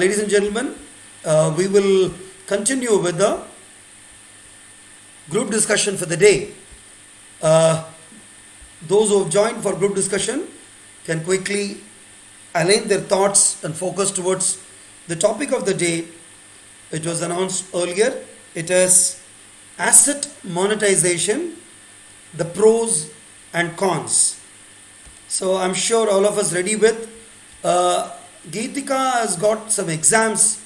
ladies and gentlemen, we will continue with the group discussion for the day. Uh, those who have joined for group discussion can quickly align their thoughts and focus towards the topic of the day. It was announced earlier. It is asset monetization, the pros and cons. So I'm sure all of us ready with. Geetika has got some exams.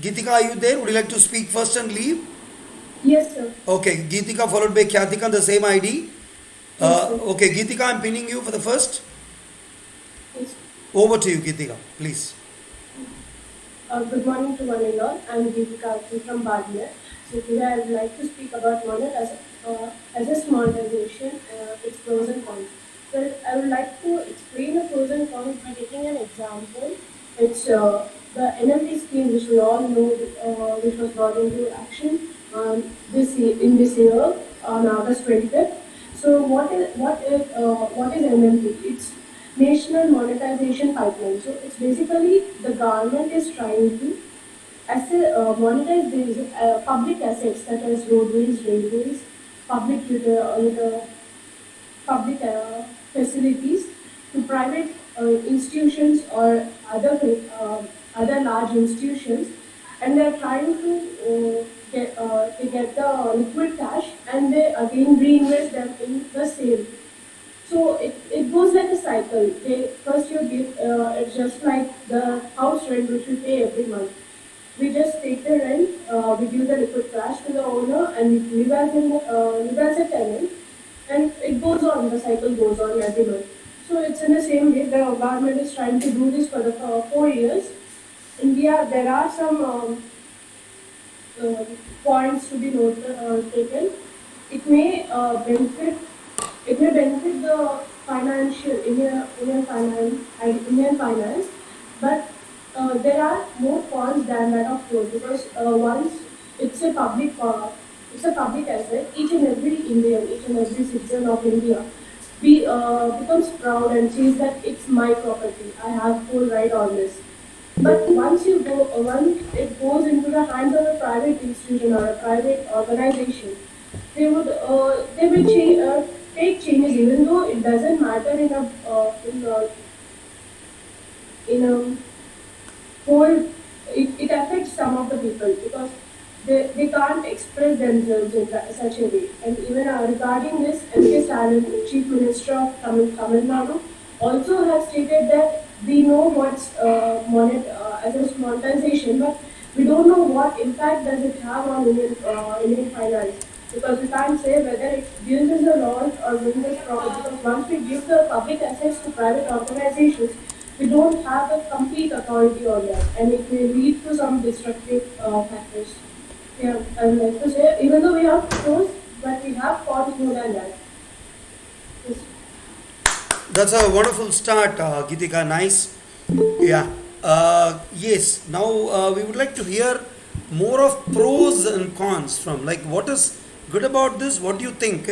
Geetika, are you there? Would you like to speak first and leave? Yes, sir. Okay, Geetika followed by Kyatika, the same ID. Yes, sir. Okay, Geetika, I'm pinning you for the first. Yes. Over to you, Geetika, please. Good morning to one and all. I'm Deepika from Badmer. So today I would like to speak about asset monetization, its pros and cons. Well, I would like to explain the pros and cons by taking an example. It's the NMT scheme, which we all know, which was brought into action in this year on August 25th. So what is NMT? It's National Monetization Pipeline. So it's basically the government is trying to monetize these public assets such as roadways, railways, public facilities to private institutions or other large institutions, and they're trying to get the liquid cash, and they again reinvest them in the same. So it goes like a cycle. First you give, it's just like the house rent which we pay every month. We just take the rent, we give the liquid cash to the owner, and we live as a tenant, and it goes on. The cycle goes on every month. So it's in the same way. The government is trying to do this for the 4 years. India, there are some points to be taken. It may benefit. It may benefit the Indian finance, but there are more cons than that of pros, because once it's a public asset, each and every Indian, each and every citizen of India becomes proud and says that it's my property. I have full right on this. But once it goes into the hands of a private institution or a private organization, they will take changes, even though it doesn't matter in a whole. It affects some of the people because they can't express themselves in such a way. And even regarding this, M.K. Stalin, Chief Minister of Tamil Nadu, also has stated that we know what's as monetization, but we don't know what impact does it have on Indian finance, because we can't say whether it gives us a loss or brings us profit, because once we give the public assets to private organizations, we don't have a complete authority on that, and it may lead to some destructive factors. Yeah, I would like to say, even though we have pros, but we have cons more than that. Yes. That's a wonderful start, Geetika. Nice. Yeah. Yes. Now we would like to hear more of pros and cons from, like, what is good about this. What do you think?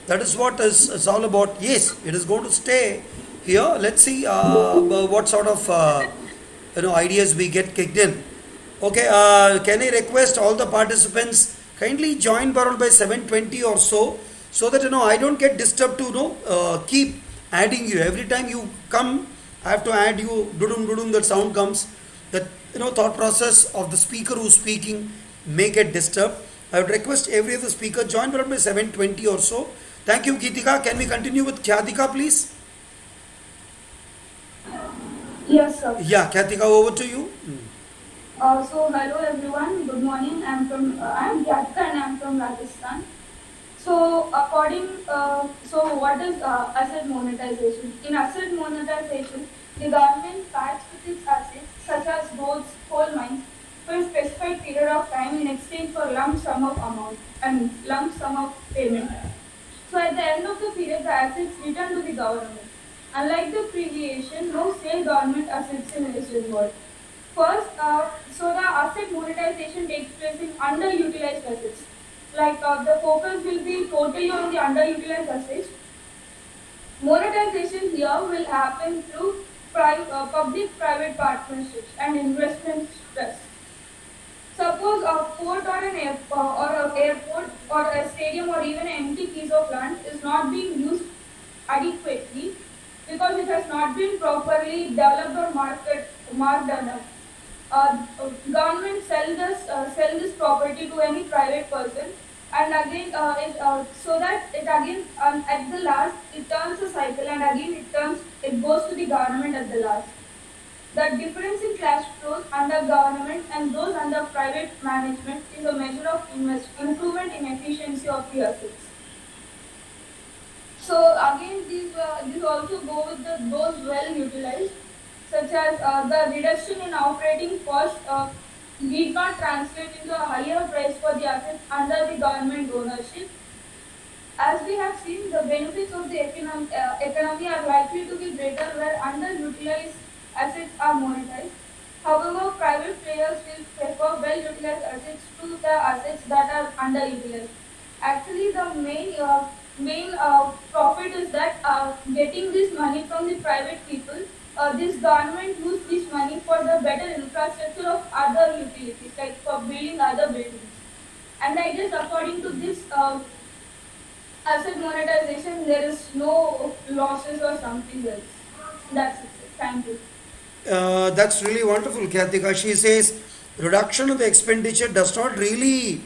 That is what is all about. Yes, it is going to stay here. Let's see what sort of ideas we get kicked in. Okay. Can I request all the participants kindly join Barrel by 7:20 or so that I don't get disturbed to keep adding you every time you come. I have to add you. Dudum dudum. That sound comes. That thought process of the speaker who's speaking may get disturbed. I would request every other speaker join Barrel by 7:20 or so. Thank you, Geetika. Can we continue with Kyatika, please? Yes, sir. Yeah, Kyatika, over to you. So hello everyone, good morning. I'm Gyatka and I'm from Rajasthan. So what is asset monetization? In asset monetization, the government packs with its assets such as roads, coal mines for a specified period of time in exchange for lump sum of payment. So at the end of the period, the assets return to the government. Unlike the privation, no sale government assets is involved. First, so the asset monetization takes place in underutilized assets. Like the focus will be totally on the underutilized assets. Monetization here will happen through public-private partnerships and investment trust. Suppose a port or an airport or a stadium or even an empty piece of land is not being used adequately because it has not been properly developed or marked enough. Government sell this property to any private person, and again so that it again at the last it turns a cycle, and again it goes to the government at the last. The difference in cash flows under government and those under private management is a measure of improvement in efficiency of the assets. So again, these also go with those well utilized, such as the reduction in operating cost did not translate into a higher price for the assets under the government ownership. As we have seen, the benefits of the economy are likely to be greater where underutilized assets are monetized. However, private players will prefer well-utilized assets to the assets that are underutilized. Actually, the main profit is that getting this money from the private people. This government use this money for the better infrastructure of other utilities, like for building other buildings. And I guess according to this asset monetization, there is no losses or something else. That's it. Thank you. That's really wonderful, Kyatika. She says reduction of the expenditure does not really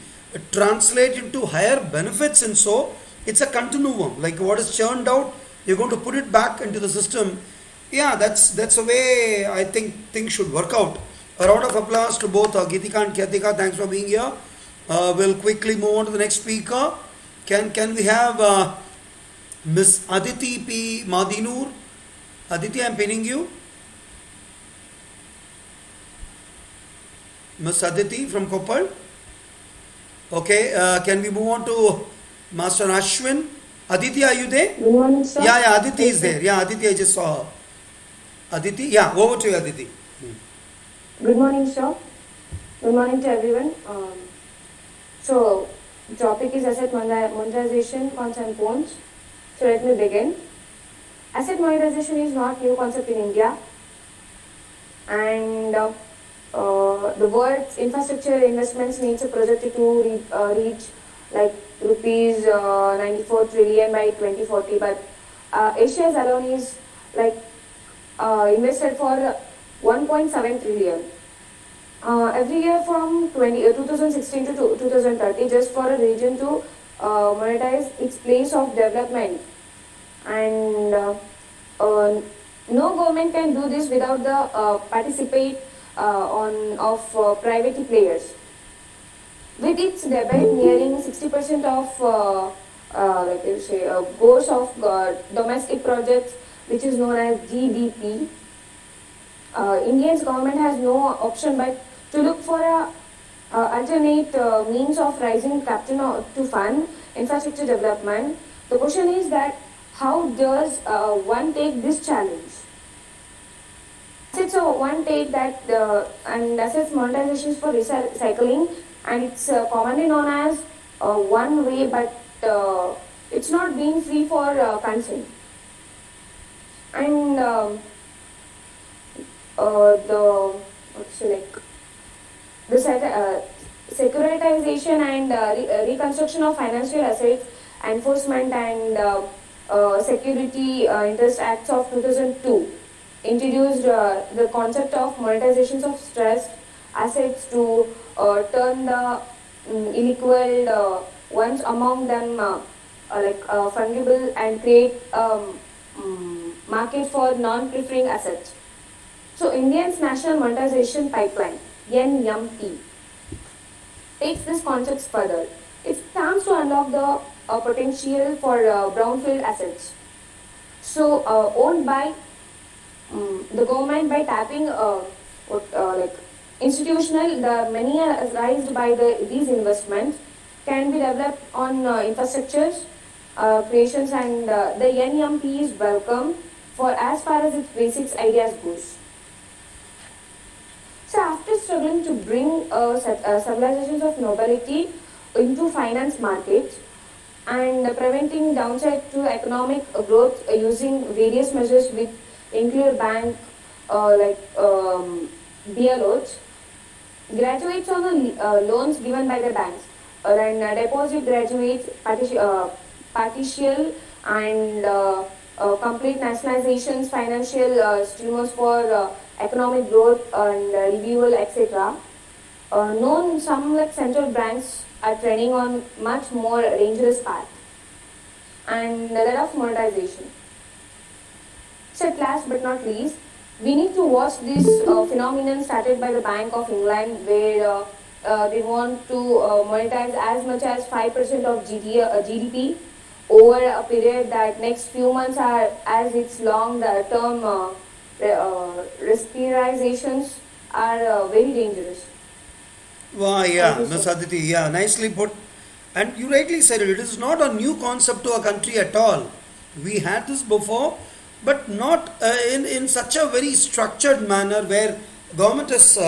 translate into higher benefits, and so it's a continuum. Like what is churned out, you're going to put it back into the system. Yeah, that's a way I think things should work out. A round of applause to both Gitika and Kyatika. Thanks for being here. We'll quickly move on to the next speaker. Can we have Miss Aditi P. Madinur? Aditi, I'm pinning you. Miss Aditi from Koppal. Okay, can we move on to Master Ashwin? Aditi, are you there? Good morning, sir. Yeah, Aditi is there. Yeah, Aditi, I just saw her. Aditi, yeah, over to you, Aditi. Good morning, sir. Good morning to everyone. So, topic is asset monetization, cons and cons. So, let me begin. Asset monetization is not new concept in India, and the world's infrastructure investments needs a project to reach like rupees 94 trillion by 2040, but Asia's alone is like invested for 1.7 trillion. Every year from 2016 to 2030, just for a region to monetize its place of development. And no government can do this without the participate of private players. With its debate nearing 60% of like you say goals of domestic projects, which is known as GDP, India's government has no option but to look for a alternate means of raising capital to fund infrastructure development. The question is that how does one take this challenge? Assets one take that and assets monetization for recycling, and it's commonly known as one way, but it's not being free for consent. And the what's like the securitization and reconstruction of financial assets, enforcement and security interest acts of 2002 introduced the concept of monetizations of stressed assets to turn the illiquid ones among them fungible and create market for non-preferring assets. So India's National Monetization Pipeline, NMP, takes this concept further. It stands to unlock the potential for brownfield assets. So owned by the government by tapping like institutional, the money raised by these investments can be developed on infrastructures, creations, and the NMP is welcome for as far as its basics ideas goes. So after struggling to bring civilizations of nobility into finance markets and preventing downside to economic growth using various measures which include bank BLOs, graduates on the loans given by the banks, then deposit graduates, partial and complete nationalizations, financial stimulus for economic growth and renewal, etc. Known some like central banks are treading on much more dangerous path, and that of monetization. So at last but not least, we need to watch this phenomenon started by the Bank of England, where they want to monetize as much as 5% of GDP over a period that next few months are as its long the term respiralizations are very dangerous. Wow, Thank yeah, you, Miss sir. Aditi, yeah, nicely put. And you rightly said it, it is not a new concept to a country at all. We had this before, but not in such a very structured manner where government has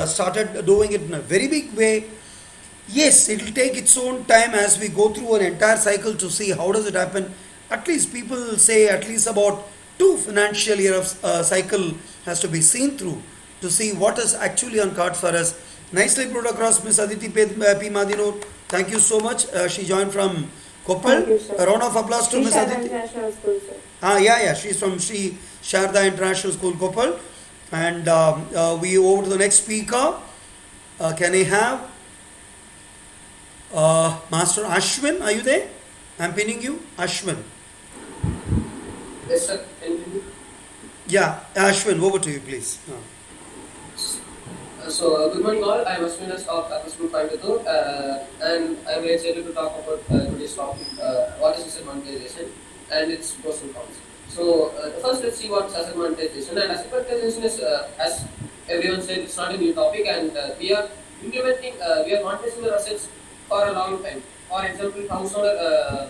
started doing it in a very big way. Yes, it will take its own time as we go through an entire cycle to see how does it happen. At least people say at least about two financial year of cycle has to be seen through to see what is actually on cards for us. Nicely put across, Miss Aditi P. Madinur. Thank you so much. She joined from Thank Koppal. you, sir. A round of applause to Sri Miss Sharda Aditi. International School, sir. Yeah, she's from Sri Sharda International School, Koppal. And we over to the next speaker. Can I have Master Ashwin? Are you there? I'm pinning you, Ashwin. Yes, sir. Can you hear me? Yeah, Ashwin, over to you, please. Good morning all. I am Ashwinas of Apple Coimbatore, and I am very excited to talk about today's topic, what is asset monetization and its pros and cons. First let's see what is asset monetization. And asset monetization is, as everyone said, it's not a new topic, and we are monetizing our assets for a long time. For example, house owner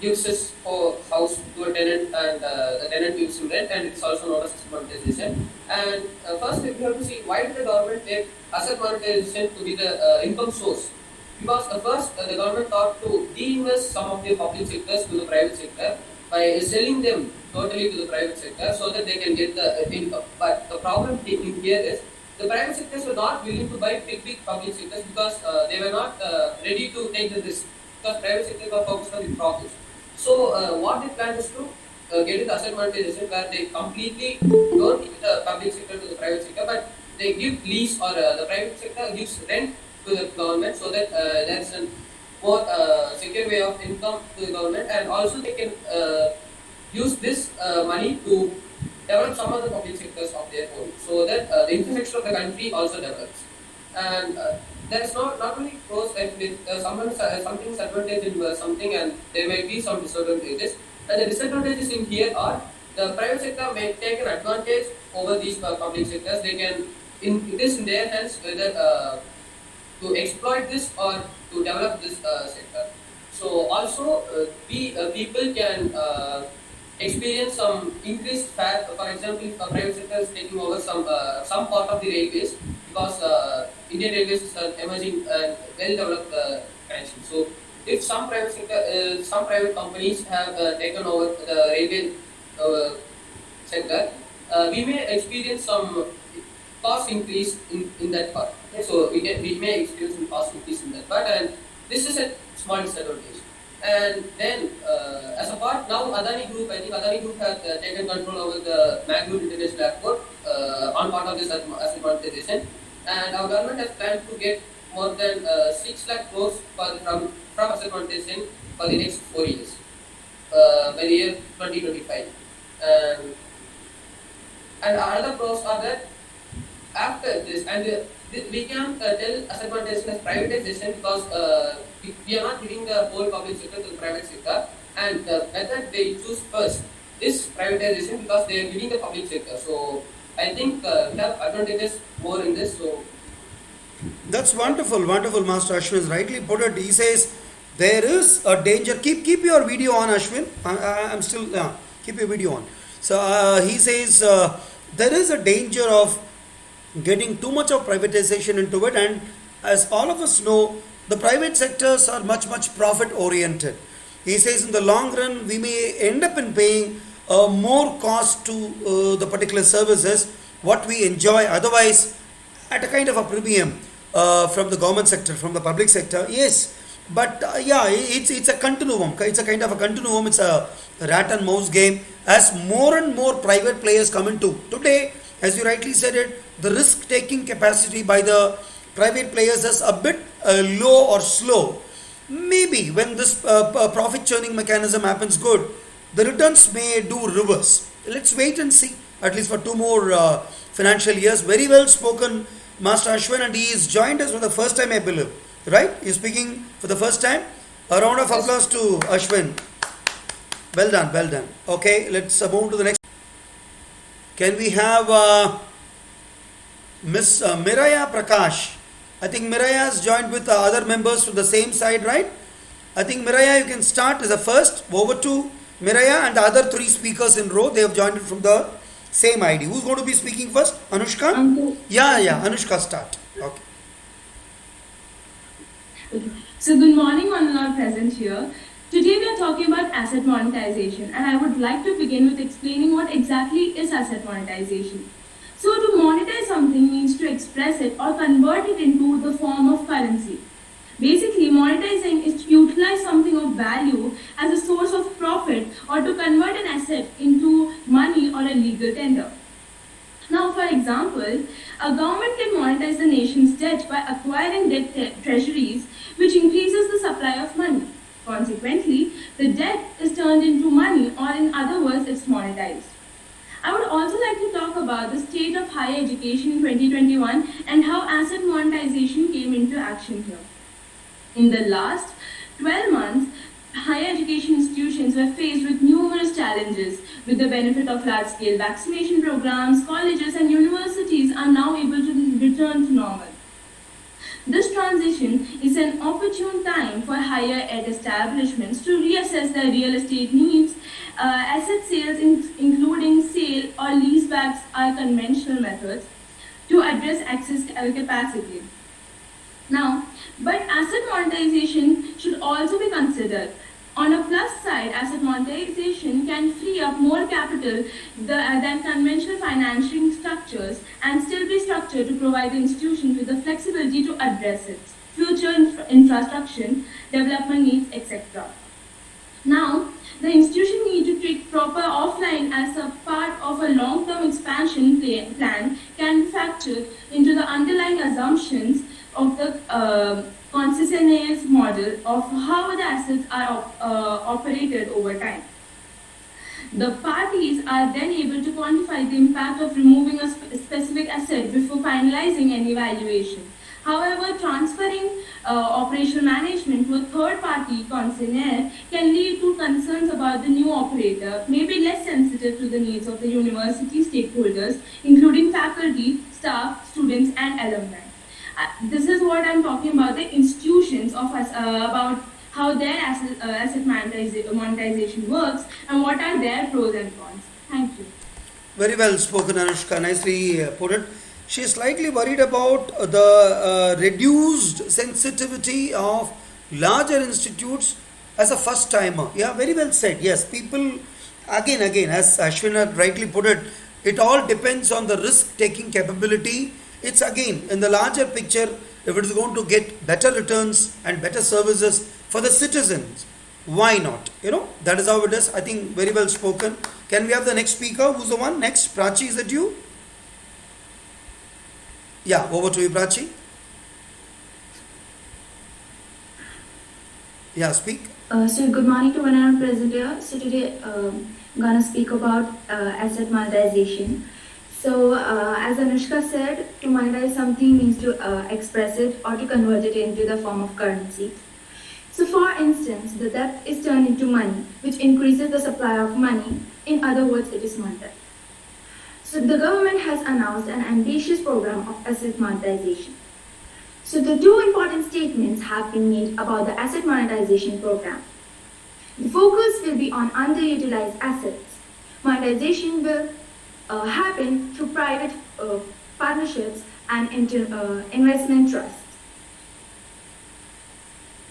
gives his house to a tenant, and the tenant gives him rent, and it's also known as asset monetization. And first, we have to see why did the government take asset monetization to be the income source? Because first, the government thought to de-invest some of the public sectors to the private sector by selling them totally to the private sector so that they can get the income. But the problem in here is the private sectors were not willing to buy big public sectors because they were not ready to take the risk, because private sectors were focused on the profits. What they plan is to get into asset monetization, where they completely don't give the public sector to the private sector, but they give lease, or the private sector gives rent to the government, so that there's a more secure way of income to the government, and also they can use this money to develop some of the public sectors of their own, so that the infrastructure of the country also develops. And there's not only pros, and if something's advantage in something, and there may be some disadvantages. And the disadvantages in here are the private sector may take an advantage over these public sectors. They can, it is in their hands whether to exploit this or to develop this sector. So also people can experience some increased fare. For example, if a private sector is taking over some part of the railways, because Indian Railways is an emerging and well-developed connection. So if some private sector, some private companies have taken over the railway sector, we may experience some cost increase in that part. So we may experience some cost increase in that part, and this is a small disadvantage. And then, as a part, now Adani Group, I think Adani Group has taken control over the Mangalore International Airport on part of this asset monetization. And our government has planned to get more than 6 lakh crores from asset monetization for the next 4 years, by the year 2025. And other pros are that after this, and we can tell asset monetization as privatization, because we are not giving the whole public sector to the private sector, and the method they choose first is privatization, because they are giving the public sector. So I think we have advantages more in this. So That's wonderful, wonderful. Master Ashwin has rightly put it. He says there is a danger. Keep your video on, Ashwin. I'm still keep your video on. So he says there is a danger of getting too much of privatization into it, and as all of us know, the private sectors are much profit oriented. He says in the long run we may end up in paying more cost to the particular services what we enjoy otherwise at a kind of a premium from the government sector, from the public sector. Yes, but yeah, it's a continuum. It's a kind of a continuum. It's a rat and mouse game. As more and more private players come into today, as you rightly said it, the risk-taking capacity by the private players is a bit low or slow. Maybe when this profit churning mechanism happens good, the returns may do reverse. Let's wait and see, at least for two more financial years. Very well spoken, Master Ashwin, and he is joined us for the first time, I believe. Right? He's speaking for the first time. A round of applause to Ashwin. Well done, well done. Okay, let's move to the next. Can we have Miss Miraya Prakash? I think Miraya has joined with other members from the same side, right? I think Miraya, you can start as the first. Over to Miraya and the other three speakers in row. They have joined it from the same ID. Who's going to be speaking first? Anushka? Yeah, Anushka, start. Okay. So good morning all are present here. Today we are talking about asset monetization, and I would like to begin with explaining what exactly is asset monetization. So to monetize something means to express it or convert it into the form of currency. Basically, monetizing is to utilize something of value as a source of profit or to convert an asset into money or a legal tender. Now, for example, a government can monetize the nation's debt by acquiring debt treasuries, which increases the supply of money. Consequently, the debt is turned into money, or in other words, it's monetized. I would also like to talk about the state of higher education in 2021 and how asset monetization came into action here. In the last 12 months, higher education institutions were faced with numerous challenges. With the benefit of large-scale vaccination programs, colleges and universities are now able to return to normal. This transition is an opportune time for higher ed establishments to reassess their real estate needs. Asset sales, including sale or leasebacks, are conventional methods to address excess capacity. Now, but asset monetization should also be considered. On a plus side, asset monetization can free up more capital than conventional financing structures and still be structured to provide the institution with the flexibility to address its future infrastructure, development needs, etc. Now, the institution needs to take proper offline as a part of a long-term expansion plan can be factored into the underlying assumptions of the concessionaires model of how the assets are operated over time. The parties are then able to quantify the impact of removing a specific asset before finalizing any valuation. However, transferring operational management to a third-party concessionaire can lead to concerns about the new operator, may be less sensitive to the needs of the university stakeholders, including faculty, staff, students, and alumni. This is what I'm talking about, the institutions of us, about how their asset monetization works and what are their pros and cons. Thank you. Very well spoken, Anushka. Nicely put it. She is slightly worried about the reduced sensitivity of larger institutes as a first timer. Yeah, very well said. Yes, people, again, as Ashwin had rightly put it, it all depends on the risk taking capability. It's again in the larger picture, if it is going to get better returns and better services for the citizens, why not? That is how it is. I think very well spoken. Can we have the next speaker? Who's the one next? Prachi, is it you? Yeah, over to you, Prachi. Yeah, speak. So good morning to one and all present here. So today I'm gonna speak about asset monetization. So as Anushka said, to monetize something means to express it or to convert it into the form of currency. So for instance, the debt is turned into money, which increases the supply of money. In other words, it is monetized. So the government has announced an ambitious program of asset monetization. So the two important statements have been made about the asset monetization program. The focus will be on underutilized assets. Monetization will happen through private partnerships and investment trusts.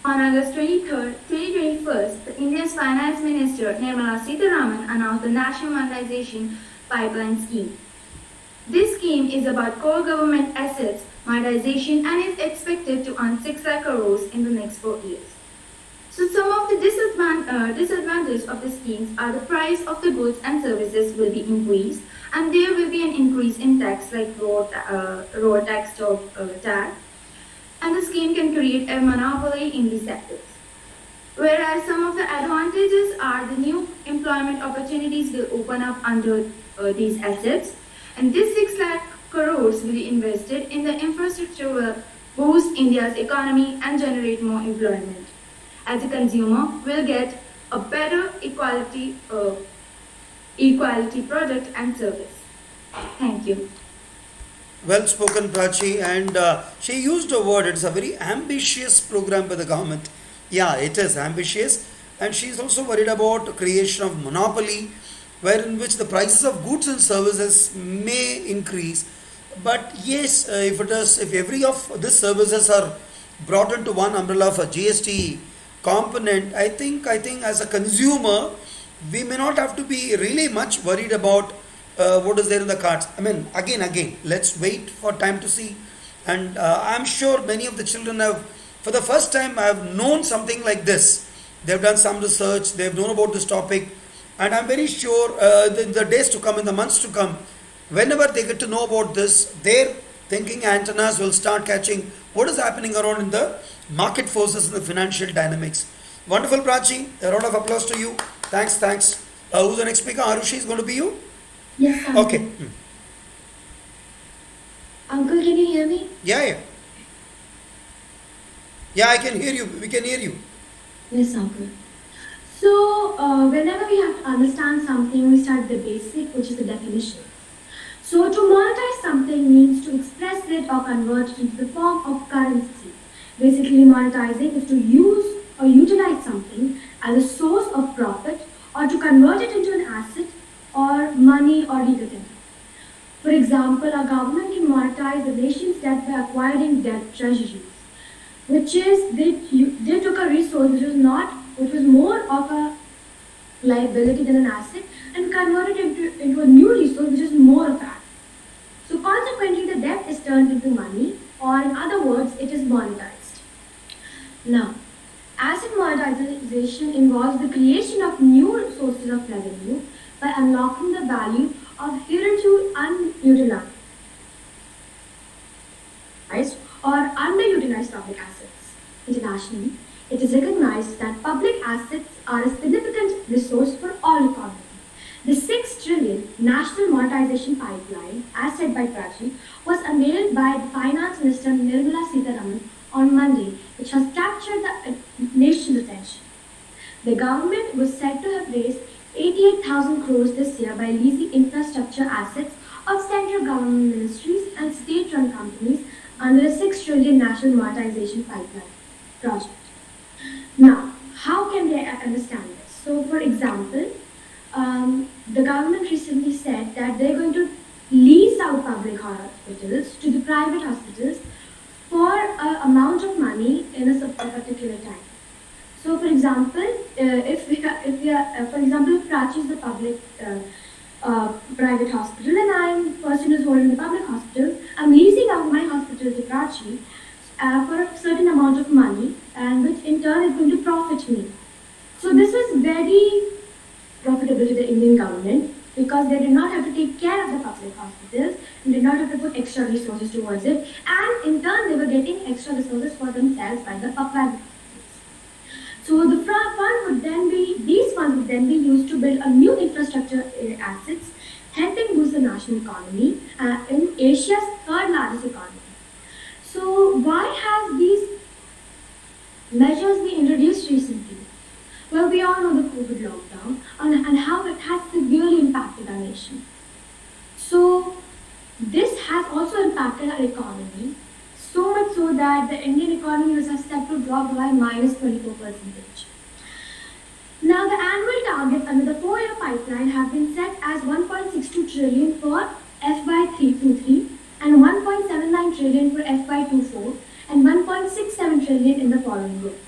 On August 23rd, 2021, the Indian India's Finance Minister Nirmala Sitharaman announced the National Monetization Pipeline Scheme. This scheme is about core government assets monetization and is expected to earn 6 lakh crores in the next 4 years. So some of the disadvantages of the schemes are the price of the goods and services will be increased, and there will be an increase in tax like road tax, stock tax, and the scheme can create a monopoly in these sectors. Whereas some of the advantages are the new employment opportunities will open up under these assets, and this 6 lakh crores will be invested in the infrastructure will boost India's economy and generate more employment. As a consumer, will get a better equality product and service. Thank you. Well spoken, Prachi, and she used a word. It's a very ambitious program by the government. Yeah, it is ambitious, and she's also worried about creation of monopoly, wherein which the prices of goods and services may increase. But yes, if every of these services are brought into one umbrella of a GST component, I think as a consumer, we may not have to be really much worried about what is there in the cards. I mean, again, let's wait for time to see. And I'm sure many of the children have, for the first time, have known something like this. They've done some research, they've known about this topic, and I'm very sure in the days to come, in the months to come, whenever they get to know about this, their thinking antennas will start catching what is happening around in the market forces and the financial dynamics. Wonderful, Prachi. A round of applause to you. Thanks. Who's the next speaker? Arushi is going to be you? Yes, Uncle. Okay. Uncle, can you hear me? Yeah. Yeah, I can hear you. We can hear you. Yes, Uncle. So, whenever we have to understand something, we start with the basic, which is the definition. So, to monetize something means to express it or convert it into the form of currency. Basically, monetizing is to use or utilize something as a source of profit or to convert it into an asset or money or legal tender. For example, a government can monetize the nation's debt by acquiring debt treasuries, which is they took a resource which was more of a liability than an asset and converted it into a new resource which is more of an asset. So consequently, the debt is turned into money, or in other words, it is monetized. Now, asset monetization involves the creation of new sources of revenue by unlocking the value of hitherto unutilized or underutilized public assets. Internationally, it is recognized that public assets are a significant resource for all economies. The 6 trillion National Monetization Pipeline, as said by Prachi, was unveiled by the Finance Minister Nirmala Sitharaman on Monday, which has captured the nation's attention. The government was said to have raised 88,000 crores this year by leasing infrastructure assets of central government ministries and state-run companies under the 6 trillion National Monetization Pipeline project. Now, how can they understand this? So, for example, the government recently said that they're going to lease out public hospitals to the private hospitals for an amount of money in a particular time. So, for example, if Prachi is the public private hospital and I'm the person who's holding the public hospital, I'm leasing out my hospital to Prachi for a certain amount of money, and which in turn is going to profit me. So this is very profitable to the Indian government because they did not have to take care of the public hospitals and did not have to put extra resources towards it, and in turn they were getting extra resources for themselves by the private hospitals. So the these funds would then be used to build a new infrastructure assets, helping boost the national economy in Asia's 3rd largest economy. So why have these measures been introduced recently? Well, we all know the COVID lockdown and how it has severely impacted our nation. So this has also impacted our economy, so much so that the Indian economy was set to drop by -24%. Now, the annual targets under the 4-year pipeline have been set as 1.62 trillion for FY23 and 1.79 trillion for FY24 and 1.67 trillion in the following years.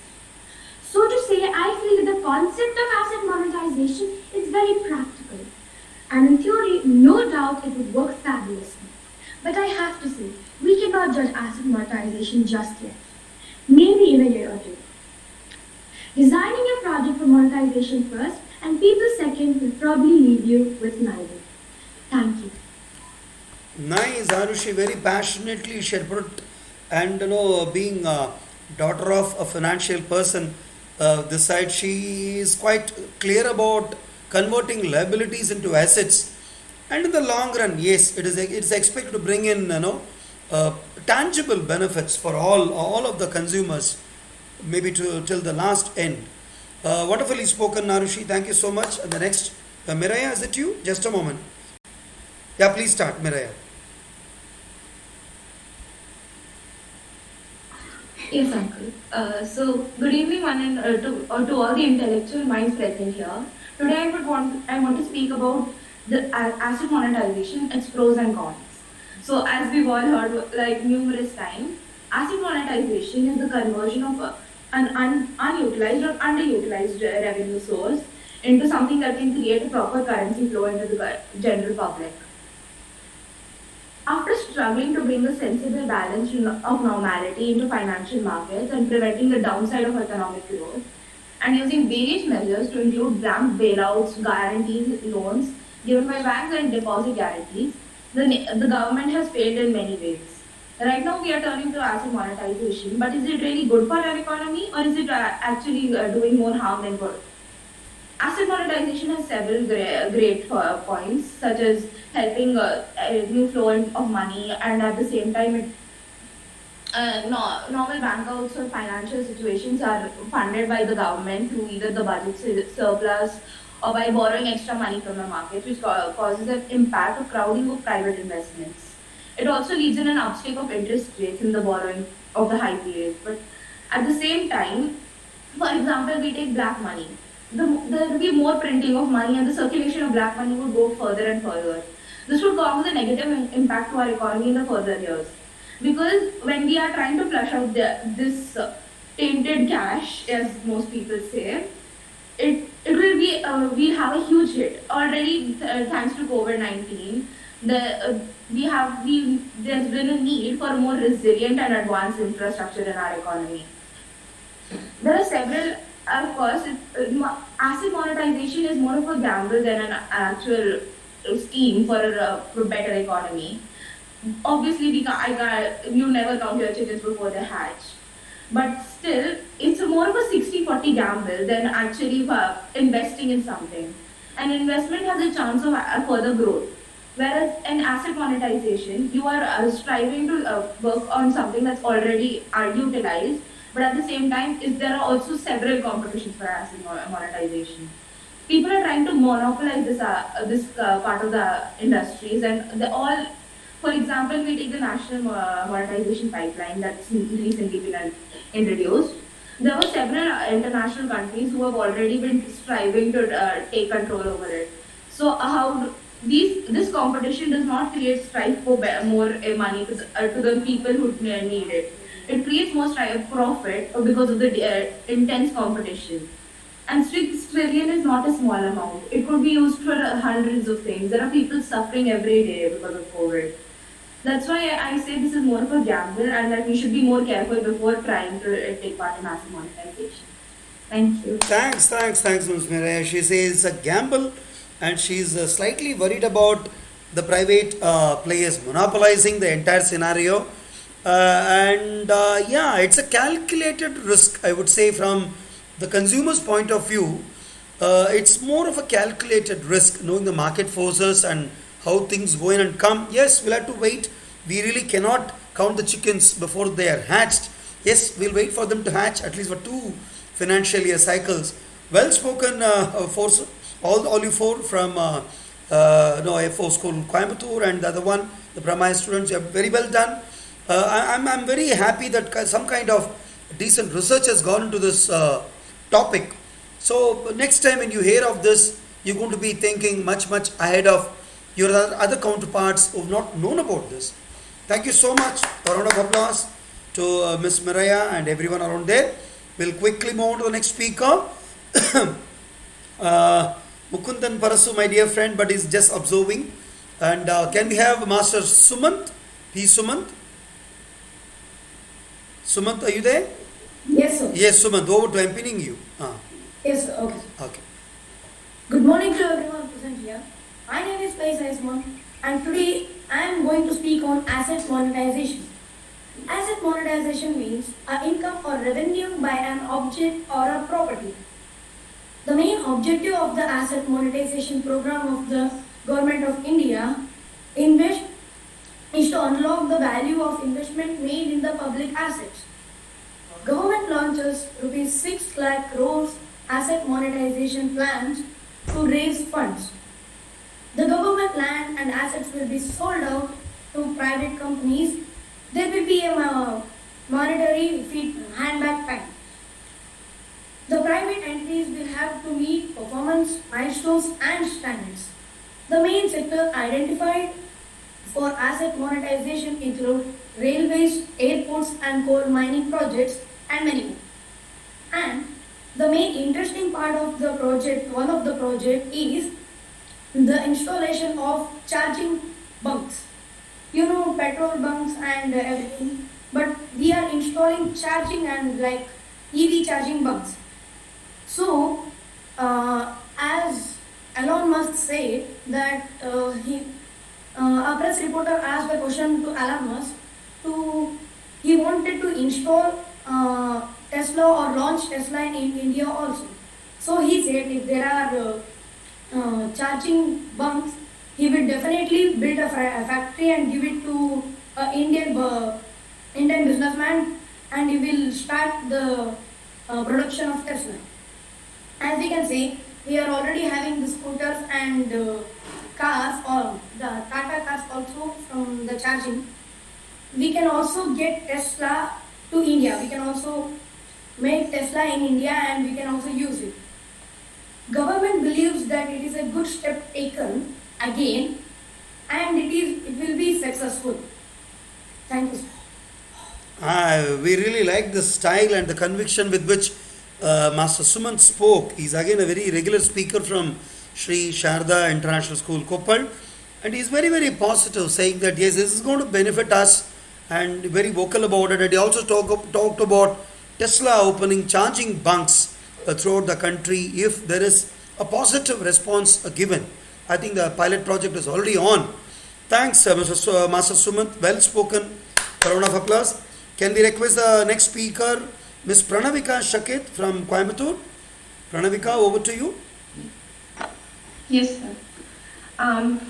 So to say, I feel that the concept of asset monetization is very practical. And in theory, no doubt it would work fabulously. But I have to say, we cannot judge asset monetization just yet. Maybe in a year or two. Designing your project for monetization first and people second will probably leave you with neither. Thank you. Nice, Arushi, very passionately she had put, and being a daughter of a financial person, this side she is quite clear about converting liabilities into assets, and in the long run, yes, it's expected to bring in tangible benefits for all of the consumers, maybe till the last end. Wonderfully spoken, Narushi. Thank you so much. And the next, Miraya, is it you? Just a moment. Yeah, please start, Miraya. Yes, uncle. So, good evening, one and to all the intellectual minds present here. Today, I want to speak about the asset monetization, its pros and cons. So, as we've all heard like numerous times, asset monetization is the conversion of an unutilized or underutilized revenue source into something that can create a proper currency flow into the general public. After struggling to bring a sensible balance of normality into financial markets and preventing the downside of economic growth, and using various measures to include bank bailouts, guarantees, loans given by banks and deposit guarantees, the government has failed in many ways. Right now we are turning to asset monetization, but is it really good for our economy or is it actually doing more harm than good? Asset monetization has several great points, such as helping a new flow of money, and at the same time, normal bankouts or financial situations are funded by the government through either the budget surplus or by borrowing extra money from the market, which causes an impact of crowding of private investments. It also leads in an uptick of interest rates in the borrowing of the high period. But at the same time, for example, we take black money. There will be more printing of money and the circulation of black money would go further and further. This would cause a negative impact to our economy in the further years. Because when we are trying to flush out this tainted cash, as most people say, it will be, we have a huge hit. Already, thanks to COVID-19, there's been a need for more resilient and advanced infrastructure in our economy. There are several. Of course, asset monetization is more of a gamble than an actual scheme for a better economy. Obviously, you never count your chickens before they hatch. But still, it's more of a 60-40 gamble than actually investing in something. An investment has a chance of further growth. Whereas in asset monetization, you are striving to work on something that's already utilized. But at the same time, there are also several competitions for asset monetization. People are trying to monopolize this part of the industries, and they all, for example, we take the national monetization pipeline that's recently been introduced. There were several international countries who have already been striving to take control over it. So how this competition does not create strife for more money to the people who need it. It creates more profit because of the intense competition. And 6 trillion is not a small amount. It could be used for hundreds of things. There are people suffering every day because of COVID. That's why I say this is more of a gamble and that we should be more careful before trying to take part in asset monetization. Thank you. Thanks, Ms. Miraya. She says it's a gamble and she's slightly worried about the private players monopolizing the entire scenario. Yeah, it's a calculated risk, I would say, from the consumer's point of view. It's more of a calculated risk, knowing the market forces and how things go in and come. Yes, we'll have to wait. We really cannot count the chickens before they are hatched. Yes, we'll wait for them to hatch at least for 2 financial year cycles. Well spoken, for all you 4 from F4 School Coimbatore, and the other one, the Brahma students. You have very well done. I'm very happy that some kind of decent research has gone into this topic. So next time when you hear of this, you're going to be thinking much ahead of your other counterparts who have not known about this. Thank you so much. A round of applause to Ms. Miraya and everyone around there. We'll quickly move on to the next speaker. Mukundan Parasu, my dear friend, but he's just observing. And can we have Master Sumant? P. Sumant? Sumant, are you there? Yes, sir. Yes, Sumant, over to I'm pinning you. Yes, sir. Okay. Okay. Good morning to everyone present here. My name is Faiz Aisman, and today I am going to speak on asset monetization. Asset monetization means a income or revenue by an object or a property. The main objective of the asset monetization program of the Government of India invest is to unlock the value of investment made in the public assets. Government launches rupees 6 lakh crores asset monetization plans to raise funds. The government land and assets will be sold out to private companies. There will be a monetary fee handback time. The private entities will have to meet performance milestones and standards. The main sector identified for asset monetization include railways, airports and coal mining projects and many more. And the main interesting part of the project, one of the project is the installation of charging bunks. You know, petrol bunks and everything, but we are installing charging and like EV charging bunks. So, as Elon Musk said that a press reporter asked a question to Elon Musk he wanted to install Tesla or launch Tesla in India also. So he said if there are charging bunks, he will definitely build a factory and give it to an Indian businessman, and he will start the production of Tesla. As we can see, we are already having the scooters and cars, or the Tata cars also from the charging. We can also get Tesla to India. We can also make Tesla in India and we can also use it. Government believes that it is a good step taken again, and it will be successful. Thank you, sir. We really like the style and the conviction with which Master Sumant spoke. He's again a very regular speaker from Sri Sharda International School, Koppal, and he's very, very positive, saying that yes, this is going to benefit us, and very vocal about it. And he also talked about Tesla opening charging bunks throughout the country if there is a positive response given. I think the pilot project is already on. Thanks, Master Sumant. Well spoken. A round of applause. Can we request the next speaker, Ms. Pranavika Shakit from Coimbatore? Pranavika, over to you. Yes, sir.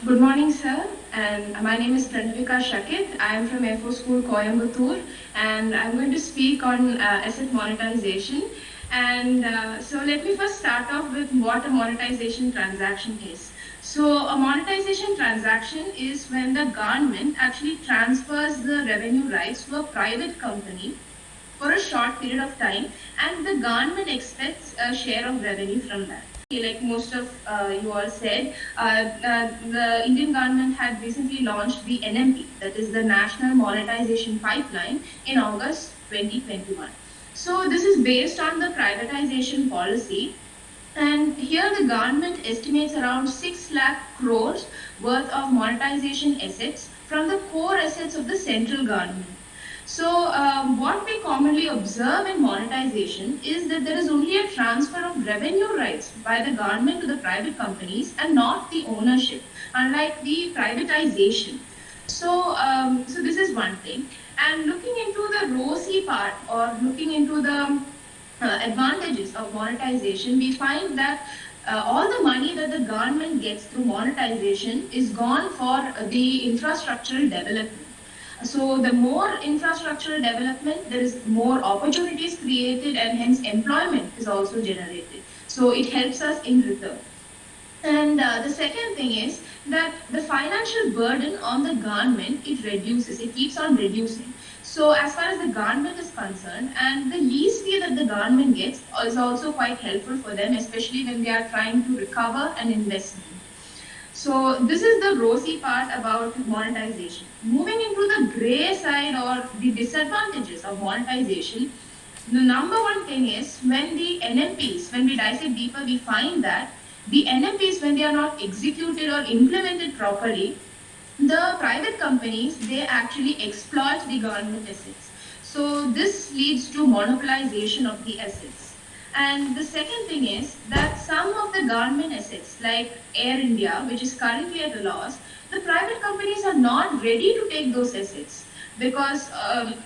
Good morning, sir. And my name is Pranavika Shakit. I am from F4 School, Coimbatore, and I'm going to speak on asset monetization. And so let me first start off with what a monetization transaction is. So a monetization transaction is when the government actually transfers the revenue rights to a private company for a short period of time, and the government expects a share of revenue from that. Like most of you all said, the Indian government had recently launched the NMP, that is the National Monetization Pipeline, in August 2021. So this is based on the privatization policy, and here the government estimates around 6 lakh crores worth of monetization assets from the core assets of the central government. So what we commonly observe in monetization is that there is only a transfer of revenue rights by the government to the private companies and not the ownership, unlike the privatization. So, so this is one thing. And looking into the ROCE part, or looking into the advantages of monetization, we find that all the money that the government gets through monetization is gone for the infrastructural development. So the more infrastructural development, there is more opportunities created, and hence employment is also generated. So it helps us in return. And the second thing is that the financial burden on the government, it reduces, it keeps on reducing. So as far as the government is concerned, and the lease fee that the government gets is also quite helpful for them, especially when they are trying to recover an investment. So this is the rosy part about monetization. Moving into the grey side, or the disadvantages of monetization, The number one thing is when the NMPs, when we dissect deeper, we find that the NMPs, when they are not executed or implemented properly, the private companies, they actually exploit the government assets. So this leads to monopolization of the assets. And the second thing is that some of the government assets like Air India, which is currently at a loss, the private companies are not ready to take those assets because,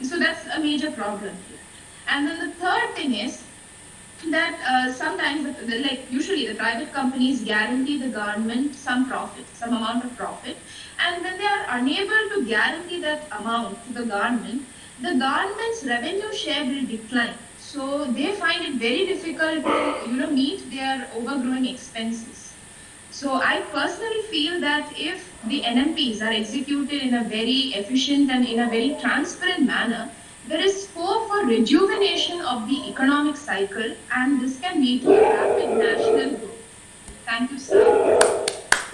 so that's a major problem here. And then the third thing is that sometimes, like usually the private companies guarantee the government some profit, some amount of profit, and when they are unable to guarantee that amount to the government's revenue share will decline. So they find it very difficult to meet their overgrowing expenses. So I personally feel that if the NMPs are executed in a very efficient and in a very transparent manner, there is scope for rejuvenation of the economic cycle, and this can lead to rapid national growth. Thank you, sir.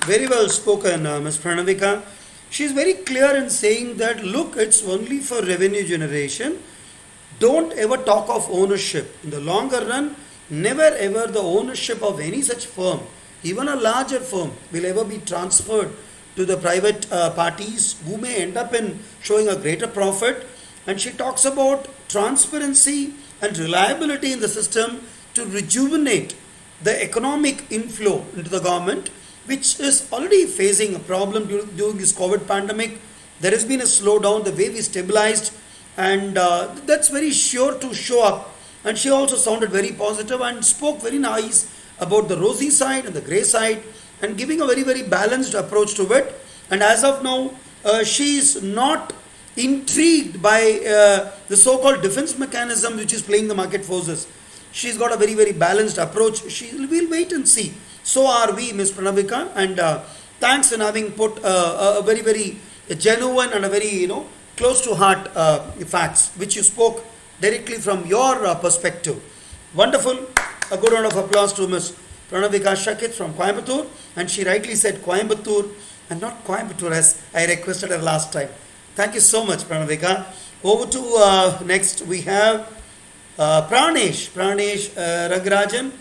Very well spoken, Ms. Pranavika. She is very clear in saying that look, it's only for revenue generation. Don't ever talk of ownership. In the longer run, never ever the ownership of any such firm, even a larger firm, will ever be transferred to the private parties who may end up in showing a greater profit. And she talks about transparency and reliability in the system to rejuvenate the economic inflow into the government, which is already facing a problem during this COVID pandemic. There has been a slowdown, the way we stabilized, and that's very sure to show up. And she also sounded very positive and spoke very nice about the rosy side and the grey side, and giving a very, very balanced approach to it. And as of now, she is not intrigued by the so-called defense mechanism which is playing the market forces. She's got a very, very balanced approach. We'll wait and see. So are we, Ms. Pranavika, and thanks in having put a very, very genuine and a very, close to heart facts, which you spoke directly from your perspective. Wonderful. A good round of applause to Ms. Pranavika Shakit from Coimbatore, and she rightly said Coimbatore and not Coimbatore as I requested her last time. Thank you so much, Pranavika. Over to next we have Pranesh Ragarajan,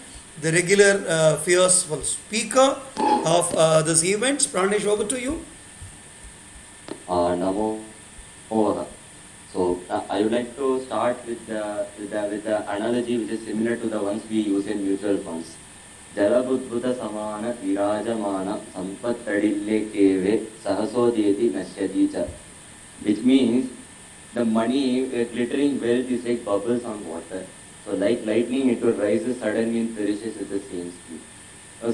the regular fearful speaker of this event. Pranesh, over to you. Namo Moha. So I would like to start with the analogy which is similar to the ones we use in mutual funds. Jalabudbhuta samana virajamana sampattadille keve sahasodeti nashyati cha. Which means the money, glittering wealth is like bubbles on water. So like lightning, it will rise suddenly and perishes at the same speed.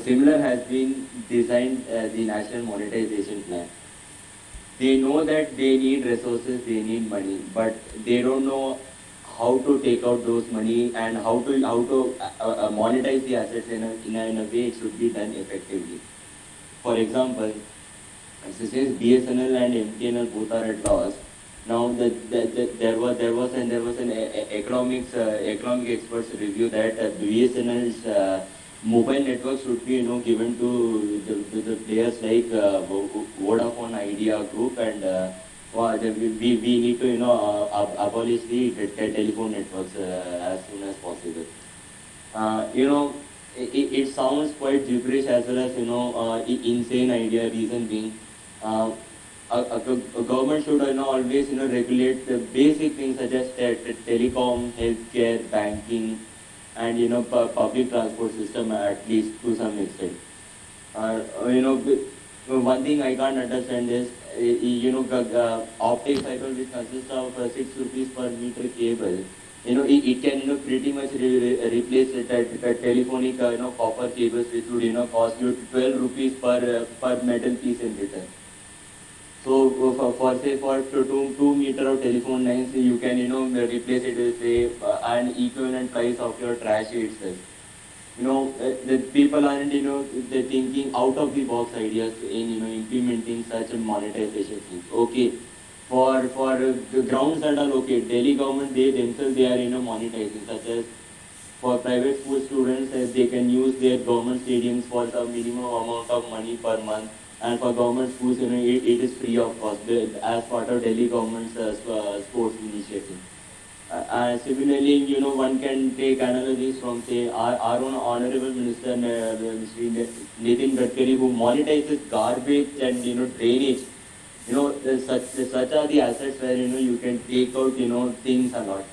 Similar has been designed the national monetization plan. They know that they need resources, they need money, but they don't know how to take out those money and how to monetize the assets in a way it should be done effectively. For example, since BSNL and MTNL both are at loss, now there was an economic experts review that BSNL's mobile network should be given to the players like Vodafone Idea Group, and we need to abolish the telephone networks as soon as possible. It sounds quite gibberish as well as insane idea. Reason being, a government should always regulate the basic things such as telecom, healthcare, banking, and public transport system at least to some extent. One thing I can't understand is optic fiber, which consists of 6 rupees per meter cable. It can pretty much replace the telephonic copper cables, which would cost you 12 rupees per metal piece in return. So for 2 meter of telephone lines, you can replace it with say an equivalent price of your trash itself. The people aren't they're thinking out of the box ideas in implementing such a monetization things. Okay, for the grounds that are okay, Delhi government they themselves are monetizing, such as for private school students they can use their government stadiums for some minimum amount of money per month. And for government schools, it is free of cost as part of Delhi government's sports initiative. Similarly, one can take analogies from, say, our own Honorable Minister, Mr. Nitin Gadkari, who monetizes garbage and, drainage. Such are the assets where, you can take out, things a lot.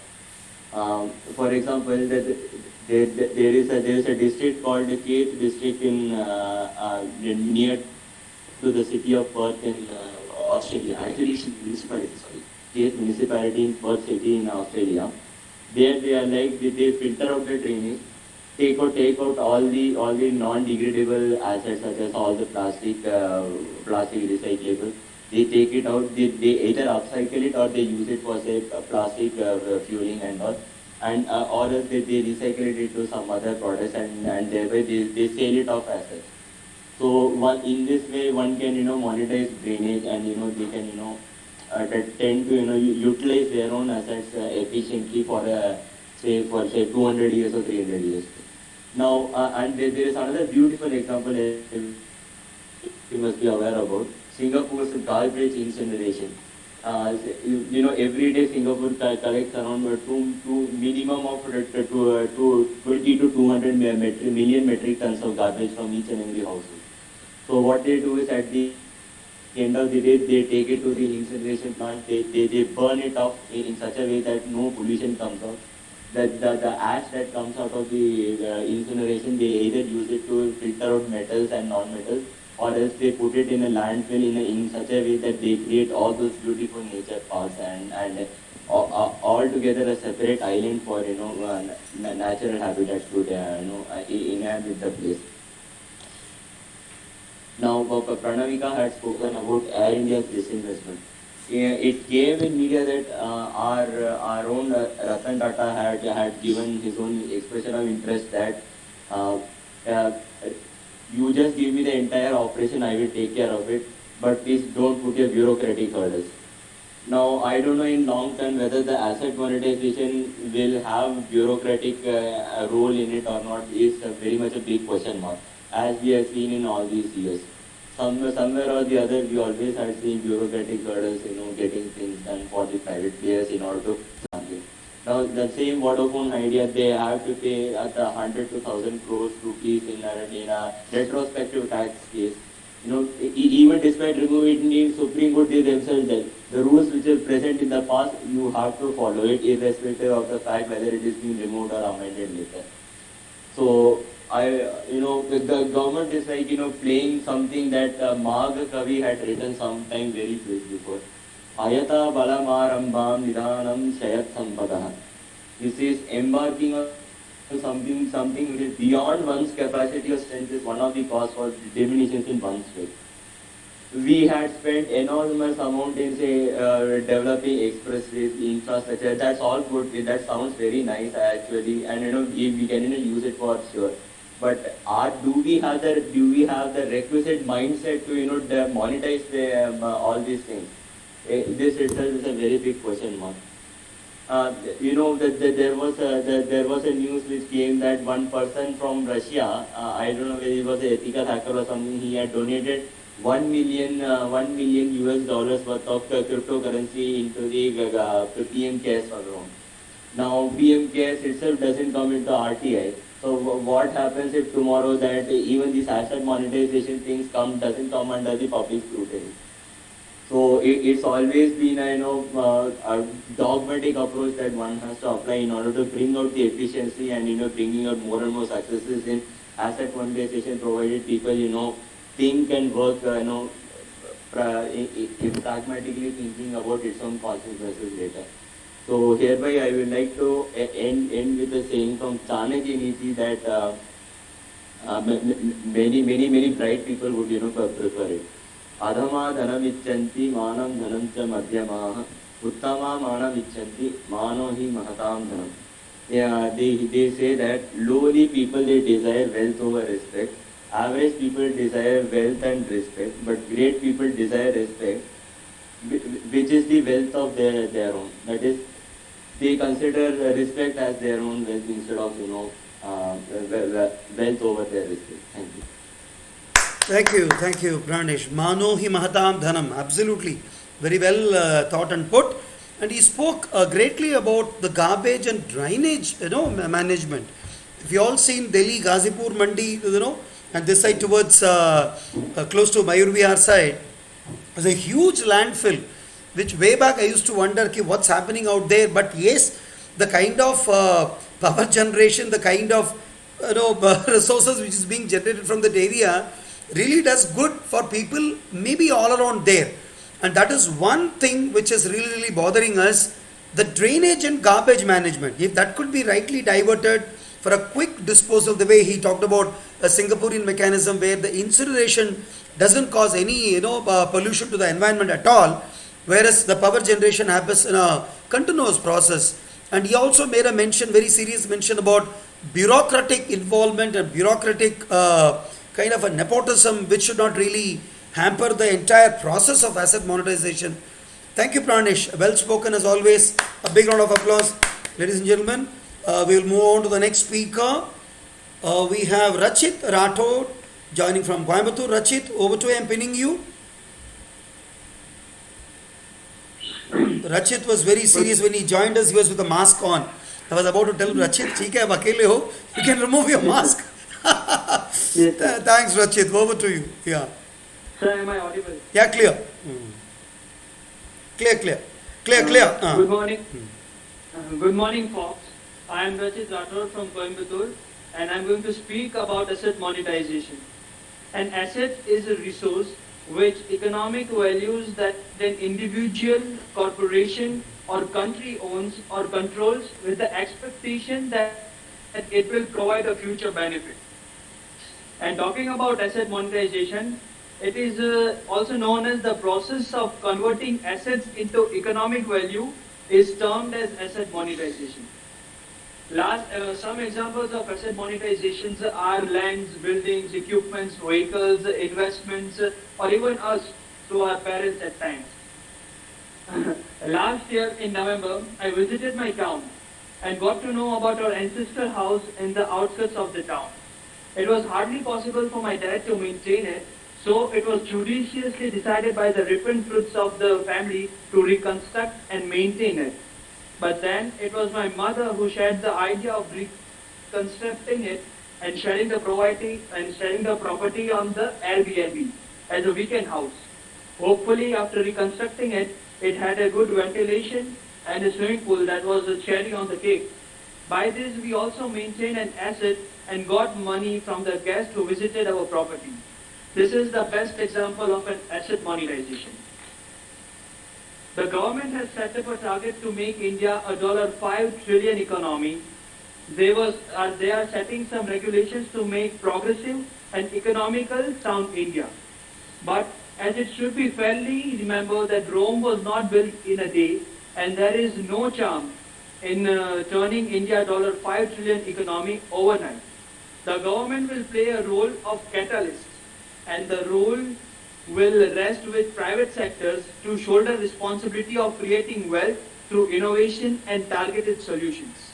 For example, there is a district called the Cape district near to the city of Perth in Australia. Actually, it's municipality, sorry. Cape municipality in Perth city in Australia. There they are like they filter out the drainage, take out all the non-degradable assets such as all the plastic recyclable. They take it out. They either upcycle it or they use it for, say, plastic fueling and all, and or else they recycle it into some other products, and thereby they sell it off assets. So in this way one can monetize drainage, and they can tend to utilize their own assets efficiently for say 200 years or 300 years. Now and there is another beautiful example you must be aware about Singapore's garbage incineration. Every day Singapore collects around minimum of 20 to 200 million metric tons of garbage from each and every household. So what they do is at the end of the day, they take it to the incineration plant, they burn it off in such a way that no pollution comes out. That the ash that comes out of the incineration, they either use it to filter out metals and non-metals, or else they put it in a landfill in such a way that they create all those beautiful nature parks and all together a separate island for natural habitats to inhabit the place. Now, Pranavika had spoken about Air India's disinvestment. It came in media that our own Ratan Tata had given his own expression of interest that you just give me the entire operation, I will take care of it, but please don't put your bureaucratic hurdles. Now, I don't know in long term whether the asset monetization will have bureaucratic role in it or not is very much a big question mark, as we have seen in all these years. Somewhere or the other, we always had seen bureaucratic hurdles, getting things done for the private players in order to champion. Now, the same Vodafone idea, they have to pay at 100 to 1,000 crores rupees in a retrospective tax case. Even despite removing it, Supreme Court did themselves that the rules which are present in the past, you have to follow it, irrespective of the fact whether it is being removed or amended later. So, the government is like, playing something that Magha Kavi had written sometime very before. Ayata Balamarambam Nidanam Shayat Sampadaha. This is embarking on something which is beyond one's capacity or strength is one of the cause for diminutions in one's faith. We had spent enormous amount in developing expressways, infrastructure. That's all good. That sounds very nice actually, and we can use it for sure. But do we have the requisite mindset to monetize all these things? This itself is a very big question mark. There was a news which came that one person from Russia, I don't know whether he was an ethical hacker or something, he had donated $1 million US worth of cryptocurrency into the PM CARES program. Now PM CARES itself doesn't come into RTI. So what happens if tomorrow that even this asset monetization things doesn't come under the public scrutiny? So it's always been a dogmatic approach that one has to apply in order to bring out the efficiency and bringing out more and more successes in asset monetization, provided people think and work pragmatically thinking about its own consequences later. So hereby I would like to end with a saying from Chanakya Niti that many bright people would prefer it. Adhama dhanam icchanti manam dhanam cha madhyamaha uttama manam icchanti mano hi mahatam dhanam. They say that lowly people they desire wealth over respect, average people desire wealth and respect, but great people desire respect, which is the wealth of their own. That is, they consider respect as their own wealth instead of wealth over their respect. Thank you. Thank you, Pranesh. Mano hi mahatam dhanam. Absolutely. Very well thought and put. and he spoke greatly about the garbage and drainage, management. If you all seen Delhi, Ghazipur, Mandi, and this side towards close to Mayurvihar side, there's a huge landfill, which way back I used to wonder what's happening out there. But yes, the kind of power generation, the kind of resources which is being generated from that area really does good for people maybe all around there. And that is one thing which is really, really bothering us, the drainage and garbage management. If that could be rightly diverted for a quick disposal, the way he talked about a Singaporean mechanism where the incineration doesn't cause any pollution to the environment at all, whereas the power generation happens in a continuous process. And he also made a mention, very serious mention, about bureaucratic involvement and bureaucratic kind of a nepotism which should not really hamper the entire process of asset monetization. Thank you, Pranish. Well spoken as always. A big round of applause, ladies and gentlemen. We will move on to the next speaker. We have Rachit Rathod joining from Coimbatore. Rachit, over to you. I am pinning you. Rachit was very serious when he joined us. He was with a mask on. I was about to tell Rachit, "ठीक है, अब अकेले हो, you can remove your mask." Thanks, Rachit. Over to you. Yeah. Sir, am I audible? Yeah, clear. Clear. Good morning. Good morning, folks. I am Rachit Rathod from Coimbatore, and I am going to speak about asset monetization. An asset is a resource which economic values that an individual, corporation, or country owns or controls with the expectation that it will provide a future benefit. And talking about asset monetization, it is also known as the process of converting assets into economic value is termed as asset monetization. Some examples of asset monetizations are lands, buildings, equipments, vehicles, investments, or even us through our parents at times. Last year in November, I visited my town and got to know about our ancestral house in the outskirts of the town. It was hardly possible for my dad to maintain it, so it was judiciously decided by the ripened fruits of the family to reconstruct and maintain it. But then it was my mother who shared the idea of reconstructing it and sharing the property on the Airbnb as a weekend house. Hopefully, after reconstructing it, it had a good ventilation and a swimming pool that was a cherry on the cake. By this, we also maintained an asset and got money from the guests who visited our property. This is the best example of an asset monetization. The government has set up a target to make India a $5 trillion economy. They are setting some regulations to make progressive and economical sound India. But as it should be fairly remembered that Rome was not built in a day, and there is no charm in turning India $5 trillion economy overnight. The government will play a role of catalyst, and the role will rest with private sectors to shoulder responsibility of creating wealth through innovation and targeted solutions.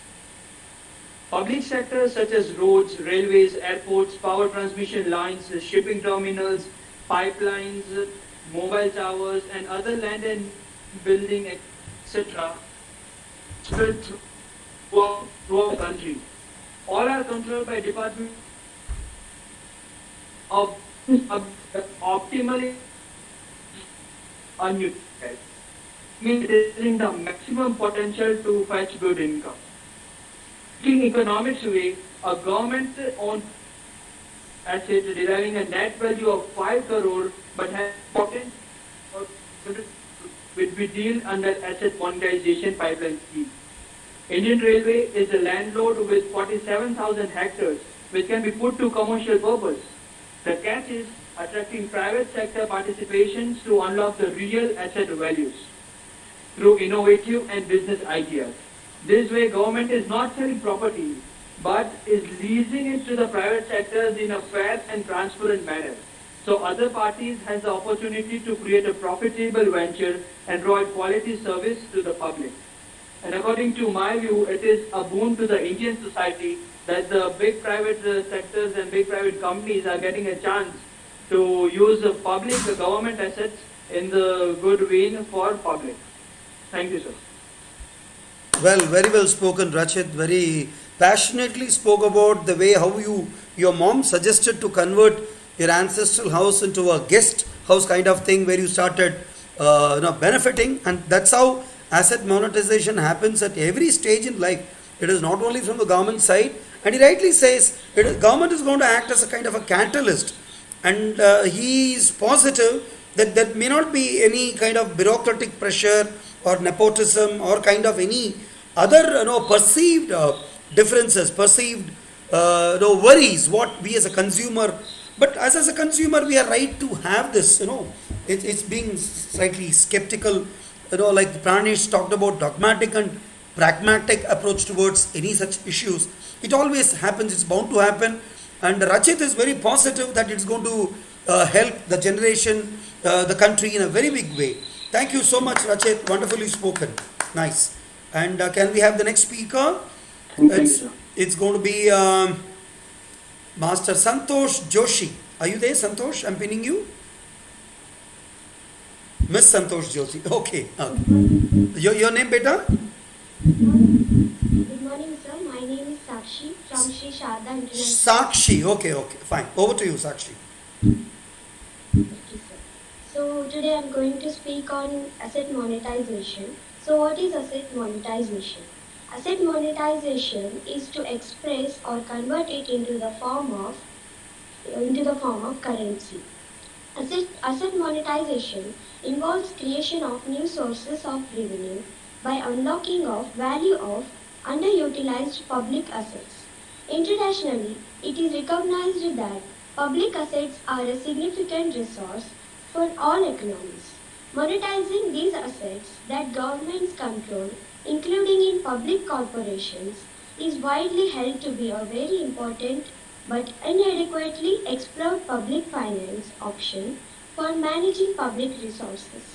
Public sectors such as roads, railways, airports, power transmission lines, shipping terminals, pipelines, mobile towers, and other land and building, etc. spread throughout the country. All are controlled by Department of optimally unutilized, meaning the maximum potential to fetch good income. In economics way, a government-owned asset deriving a net value of 5 crore but has potential will be dealt under asset monetization pipeline scheme. Indian Railway is a landlord with 47,000 hectares which can be put to commercial purpose. The catch is attracting private sector participations to unlock the real asset values through innovative and business ideas. This way, government is not selling property, but is leasing it to the private sectors in a fair and transparent manner. So other parties has the opportunity to create a profitable venture and provide quality service to the public. And according to my view, it is a boon to the Indian society that the big private sectors and big private companies are getting a chance to use the public government assets in the good vein for public. Thank you, sir. Well, very well spoken, Rachit. Very passionately spoke about the way how your mom suggested to convert your ancestral house into a guest house kind of thing, where you started, benefiting, and that's how asset monetization happens at every stage in life. It is not only from the government side, and he rightly says government is going to act as a kind of a catalyst, and he is positive that there may not be any kind of bureaucratic pressure or nepotism or kind of any other perceived differences, perceived worries what we as a consumer. But as a consumer, we are right to have this. It's being slightly skeptical. Like Pranish talked about dogmatic and pragmatic approach towards any such issues. It always happens. It's bound to happen. And Rachit is very positive that it's going to help the generation, the country in a very big way. Thank you so much, Rachit. Wonderfully spoken. Nice. And can we have the next speaker? It's going to be Master Santosh Joshi. Are you there, Santosh? I'm pinning you. Miss Santosh Joshi. Okay. Your name, beta? Good morning, sir. My name is Sakshi from Sri Sharda International. Sakshi. Okay. Fine. Over to you, Sakshi. Okay, sir. So today I'm going to speak on asset monetization. So what is asset monetization? Asset monetization is to express or convert it into the form of currency. Asset monetization involves creation of new sources of revenue by unlocking of value of underutilized public assets. Internationally, it is recognized that public assets are a significant resource for all economies. Monetizing these assets that governments control, including in public corporations, is widely held to be a very important but inadequately explored public finance option for managing public resources.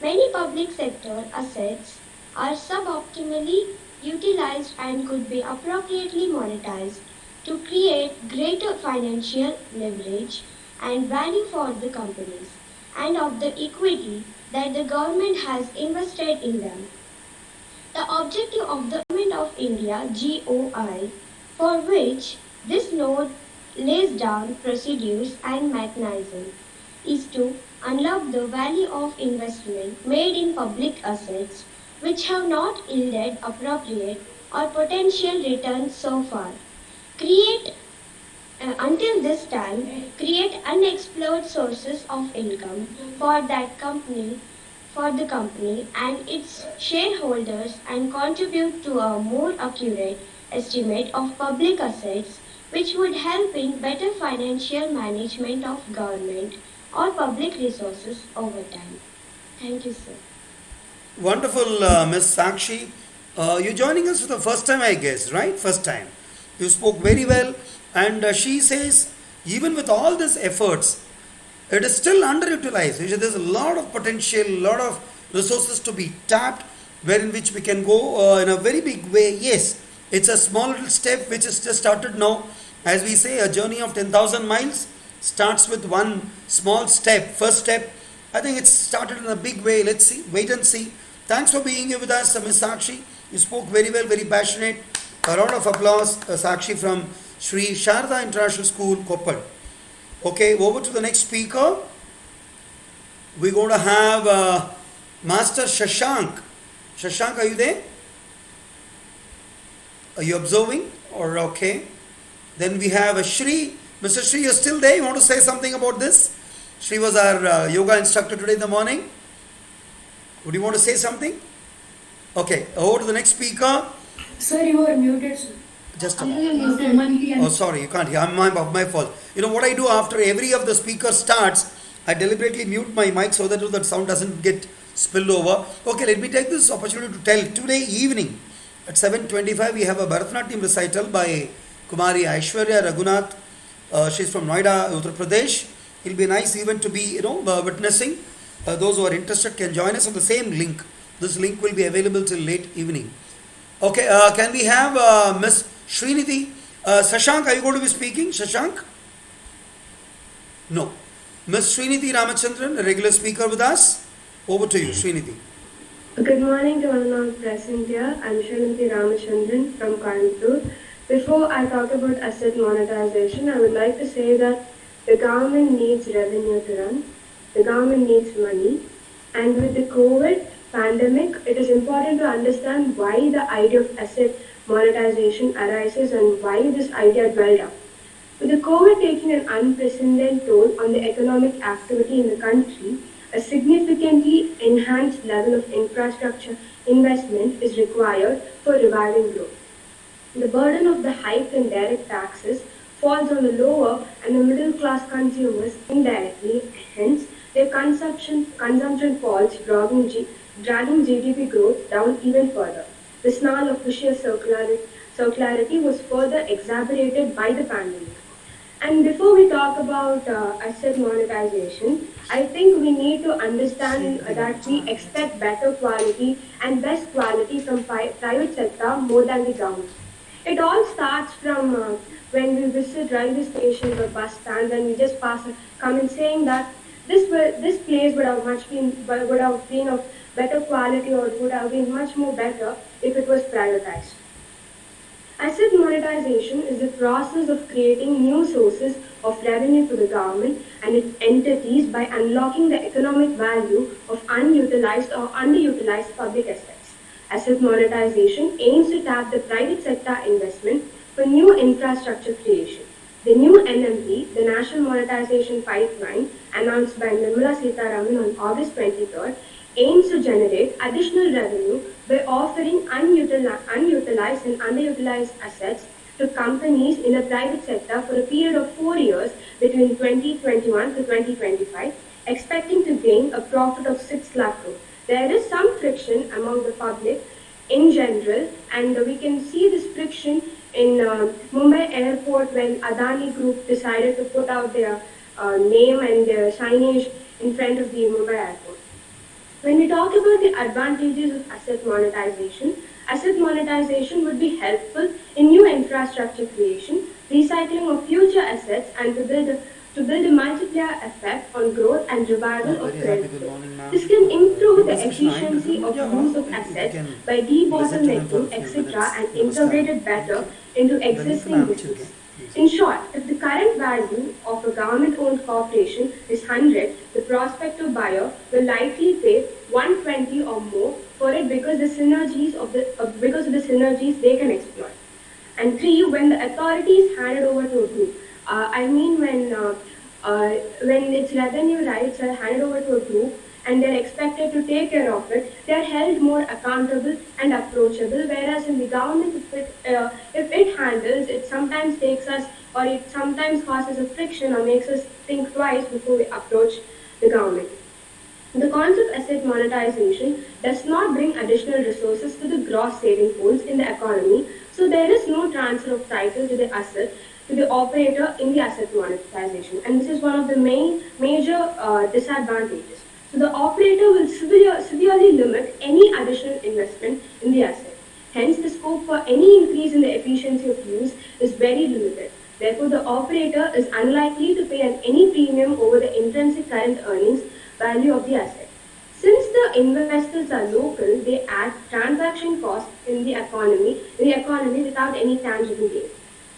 Many public sector assets are suboptimally utilized and could be appropriately monetized to create greater financial leverage and value for the companies and of the equity that the government has invested in them. The objective of the Government of India (GOI), for which this note lays down procedures and mechanisms, is to unlock the value of investment made in public assets which have not yielded appropriate or potential returns so far. Until this time, create unexplored sources of income for the company and its shareholders, and contribute to a more accurate estimate of public assets, which would help in better financial management of government or public resources over time. Thank you, sir. Wonderful, Miss Sakshi. You're joining us for the first time, I guess, right? First time. You spoke very well, and she says, even with all these efforts, it is still underutilized. There's a lot of potential, a lot of resources to be tapped, wherein which we can go in a very big way. Yes, it's a small little step which is just started now. As we say, a journey of 10,000 miles starts with one small step. First step, I think it's started in a big way. Let's see, wait and see. Thanks for being here with us, Ms. Sakshi. You spoke very well, very passionate. A round of applause, Sakshi from Sri Sharda International School, Koppal. Okay, over to the next speaker. We're going to have Master Shashank. Shashank, are you there? Are you observing? Or okay. Then we have Shri. Mr. Shri, you're still there? You want to say something about this? Shri was our yoga instructor today in the morning. Would you want to say something? Okay, over to the next speaker. Sir, you are muted, sir. Just a moment. Oh, sorry, you can't hear. My fault. You know what I do after every of the speakers starts? I deliberately mute my mic so that sound doesn't get spilled over. Okay, let me take this opportunity to tell. Today evening at 7:25 we have a Bharatanatyam recital by Kumari Aishwarya Raghunath. She's from Noida, Uttar Pradesh. It'll be a nice event to be witnessing. Those who are interested can join us on the same link. This link will be available till late evening. Okay, can we have Miss Srinidhi? Shashank, are you going to be speaking? Shashank? No. Miss Srinidhi Ramachandran, a regular speaker with us. Over to you, Srinidhi. Good morning to one and all present here. I'm Shanti Ramachandran from Coimbatore. Before I talk about asset monetization, I would like to say that the government needs revenue to run, the government needs money, and with the COVID pandemic, it is important to understand why the idea of asset monetization arises and why this idea dwelled up. With the COVID taking an unprecedented toll on the economic activity in the country, a significantly enhanced level of infrastructure investment is required for reviving growth. The burden of the hike in direct taxes falls on the lower and the middle class consumers indirectly, hence their consumption falls, dragging GDP growth down even further. The snarl of vicious circularity was further exacerbated by the pandemic. And before we talk about asset monetization, I think we need to understand that we expect better quality and best quality from private sector more than the government. It all starts from when we visit railway stations or bus stands and we just come in saying that this place would have been of better quality or would have been much more better if it was privatized. Asset monetization is the process of creating new sources of revenue for the government and its entities by unlocking the economic value of unutilized or underutilized public assets. Asset monetization aims to tap the private sector investment for new infrastructure creation. The new NMP, the National Monetization Pipeline, announced by Nirmala Sitharaman on August 23rd, aims to generate additional revenue by offering unutilized and underutilized assets to companies in the private sector for a period of 4 years between 2021 to 2025, expecting to gain a profit of 6 lakh crore. There is some friction among the public in general, and we can see this friction in Mumbai airport when Adani Group decided to put out their name and their signage in front of the Mumbai airport. When we talk about the advantages of asset monetization would be helpful in new infrastructure creation, recycling of future assets, and to build a multiplier effect on growth and revival of credit flow. This can improve the efficiency of use of assets by debottlenecking, etc., and integrate it better into existing business. In short, if the current value of a government-owned corporation is 100, the prospective buyer will likely pay 120 or more for it because because of the synergies they can exploit. And three, when the authority is handed over to a group, when its revenue rights are handed over to a group and they're expected to take care of it, they're held more accountable and approachable. Whereas in the government, if it handles, it sometimes takes us or it sometimes causes a friction or makes us think twice before we approach the government. The concept of asset monetization does not bring additional resources to the gross saving pools in the economy, so there is no transfer of title to the asset to the operator in the asset monetization, and this is one of the major disadvantages. So the operator will severely limit any additional investment in the asset. Hence, the scope for any increase in the efficiency of use is very limited. Therefore, the operator is unlikely to pay any premium over the intrinsic current earnings value of the asset. Since the investors are local, they add transaction costs in the economy without any tangible gain.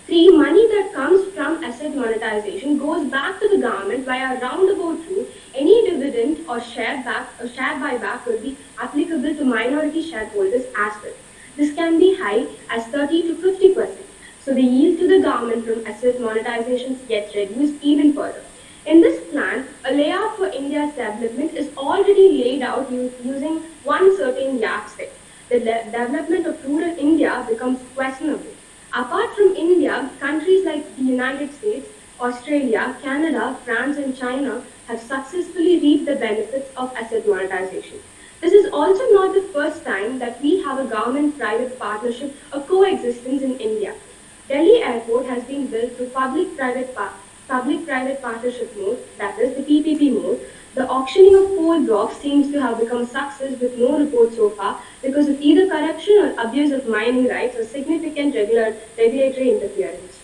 Three, money that comes from asset monetization goes back to the government via a roundabout route. Any dividend or share buyback will be applicable to minority shareholders as well. This can be high as 30 to 50%. So the yield to the government from asset monetizations gets reduced even further. In this plan, a layout for India's development is already laid out using one certain yardstick. The development of rural India becomes questionable. Apart from India, countries like the United States, Australia, Canada, France, and China have successfully reaped the benefits of asset monetization. This is also not the first time that we have a government-private partnership or coexistence in India. Delhi Airport has been built through public-private partnership mode, that is the PPP mode. The auctioning of coal blocks seems to have become a success with no report so far because of either corruption or abuse of mining rights or significant regulatory interference.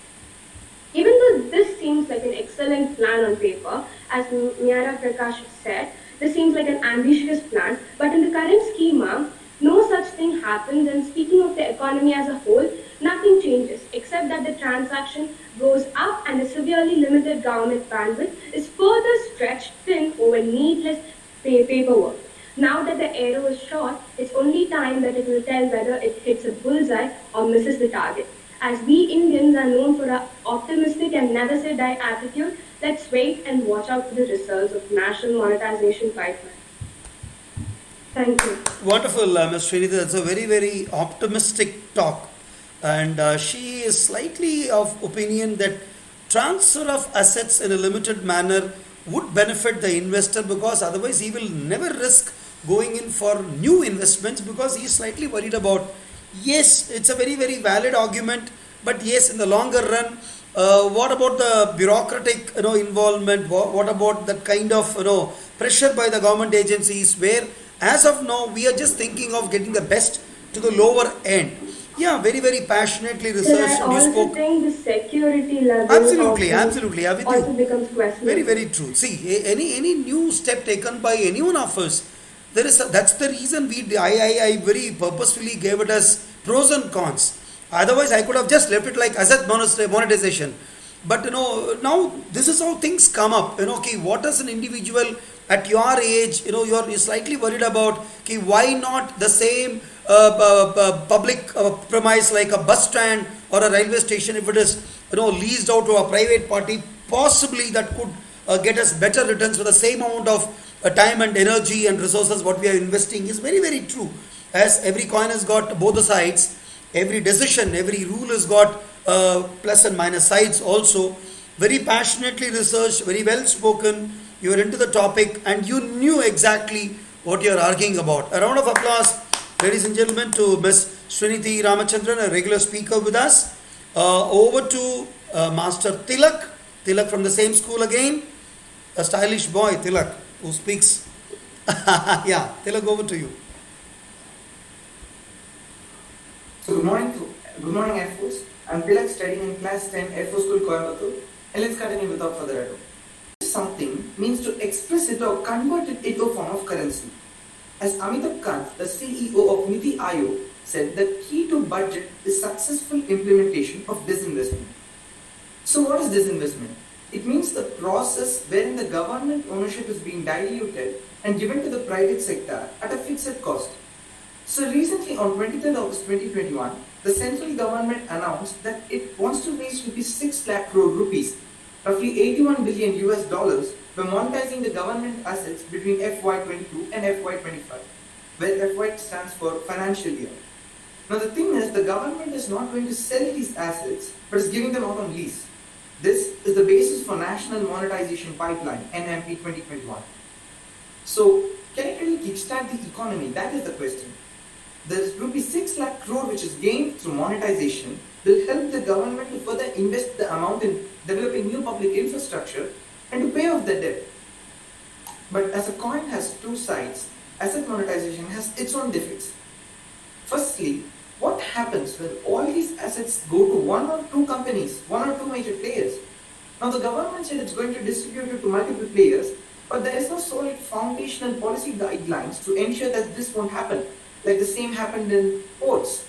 Even though this seems like an excellent plan on paper, as Miara Prakash said, This seems like an ambitious plan, but in the current schema, no such thing happens. And speaking of the economy as a whole, nothing changes except that the transaction goes up and the severely limited government bandwidth is further stretched thin over needless paperwork. Now that the arrow is shot, it's only time that it will tell whether it hits a bullseye or misses the target. As we Indians are known for our optimistic and never say die attitude, let's wait and watch out for the results of national monetization pipeline. Thank you. Wonderful, Ms. Srinidhi. That's a very, very optimistic talk. And she is slightly of opinion that transfer of assets in a limited manner would benefit the investor, because otherwise he will never risk going in for new investments, because he is slightly worried about. Yes, it's a very, very valid argument, but yes, in the longer run, what about the bureaucratic involvement? What about that kind of pressure by the government agencies, where as of now we are just thinking of getting the best to the lower end. Yeah, very, very passionately researched. I And you also spoke. think the security level Absolutely, of absolutely. I'm with also you. becomes questionable. Very, very true. See, any new step taken by any one of us, that's the reason I very purposefully gave it as pros and cons. Otherwise, I could have just left it like asset monetization. But now this is how things come up. Okay, what does an individual at your age, you're slightly worried about. Okay, why not the same public premise like a bus stand or a railway station, if it is leased out to a private party, possibly that could get us better returns for the same amount of time and energy and resources what we are investing, is very, very true. As every coin has got both the sides, every decision, every rule has got plus and minus sides also. Very passionately researched, very well spoken. You are into the topic and you knew exactly what you are arguing about. A round of applause, ladies and gentlemen, to Ms. Srinidhi Ramachandran, a regular speaker with us. Over to Master Tilak. Tilak from the same school again. A stylish boy, Tilak, who speaks. Yeah, Tilak, over to you. So good morning Air Force. I'm Tilak, studying in class 10 Air Force School Coimbatore, and let's continue without further ado. Something means to express it or convert it into a form of currency. As Amitabh Kant, the CEO of Niti Aayog, said, the key to budget is successful implementation of disinvestment. So what is disinvestment? It means the process wherein the government ownership is being diluted and given to the private sector at a fixed cost. So recently on 23rd August 2021, the central government announced that it wants to raise rupees 6 lakh crore rupees, roughly 81 billion US dollars, by monetizing the government assets between FY22 and FY25, where FY stands for financial year. Now the thing is, the government is not going to sell these assets, but is giving them out on lease. This is the basis for National Monetization Pipeline, NMP 2021. So, can it really kickstart the economy? That is the question. The rupees 6 lakh crore which is gained through monetization will help the government to further invest the amount in developing new public infrastructure and to pay off the debt. But as a coin has two sides, asset monetization has its own defects. Firstly, what happens when all these assets go to one or two companies, one or two major players? Now the government said it's going to distribute it to multiple players, but there is no solid foundational policy guidelines to ensure that this won't happen, like the same happened in ports.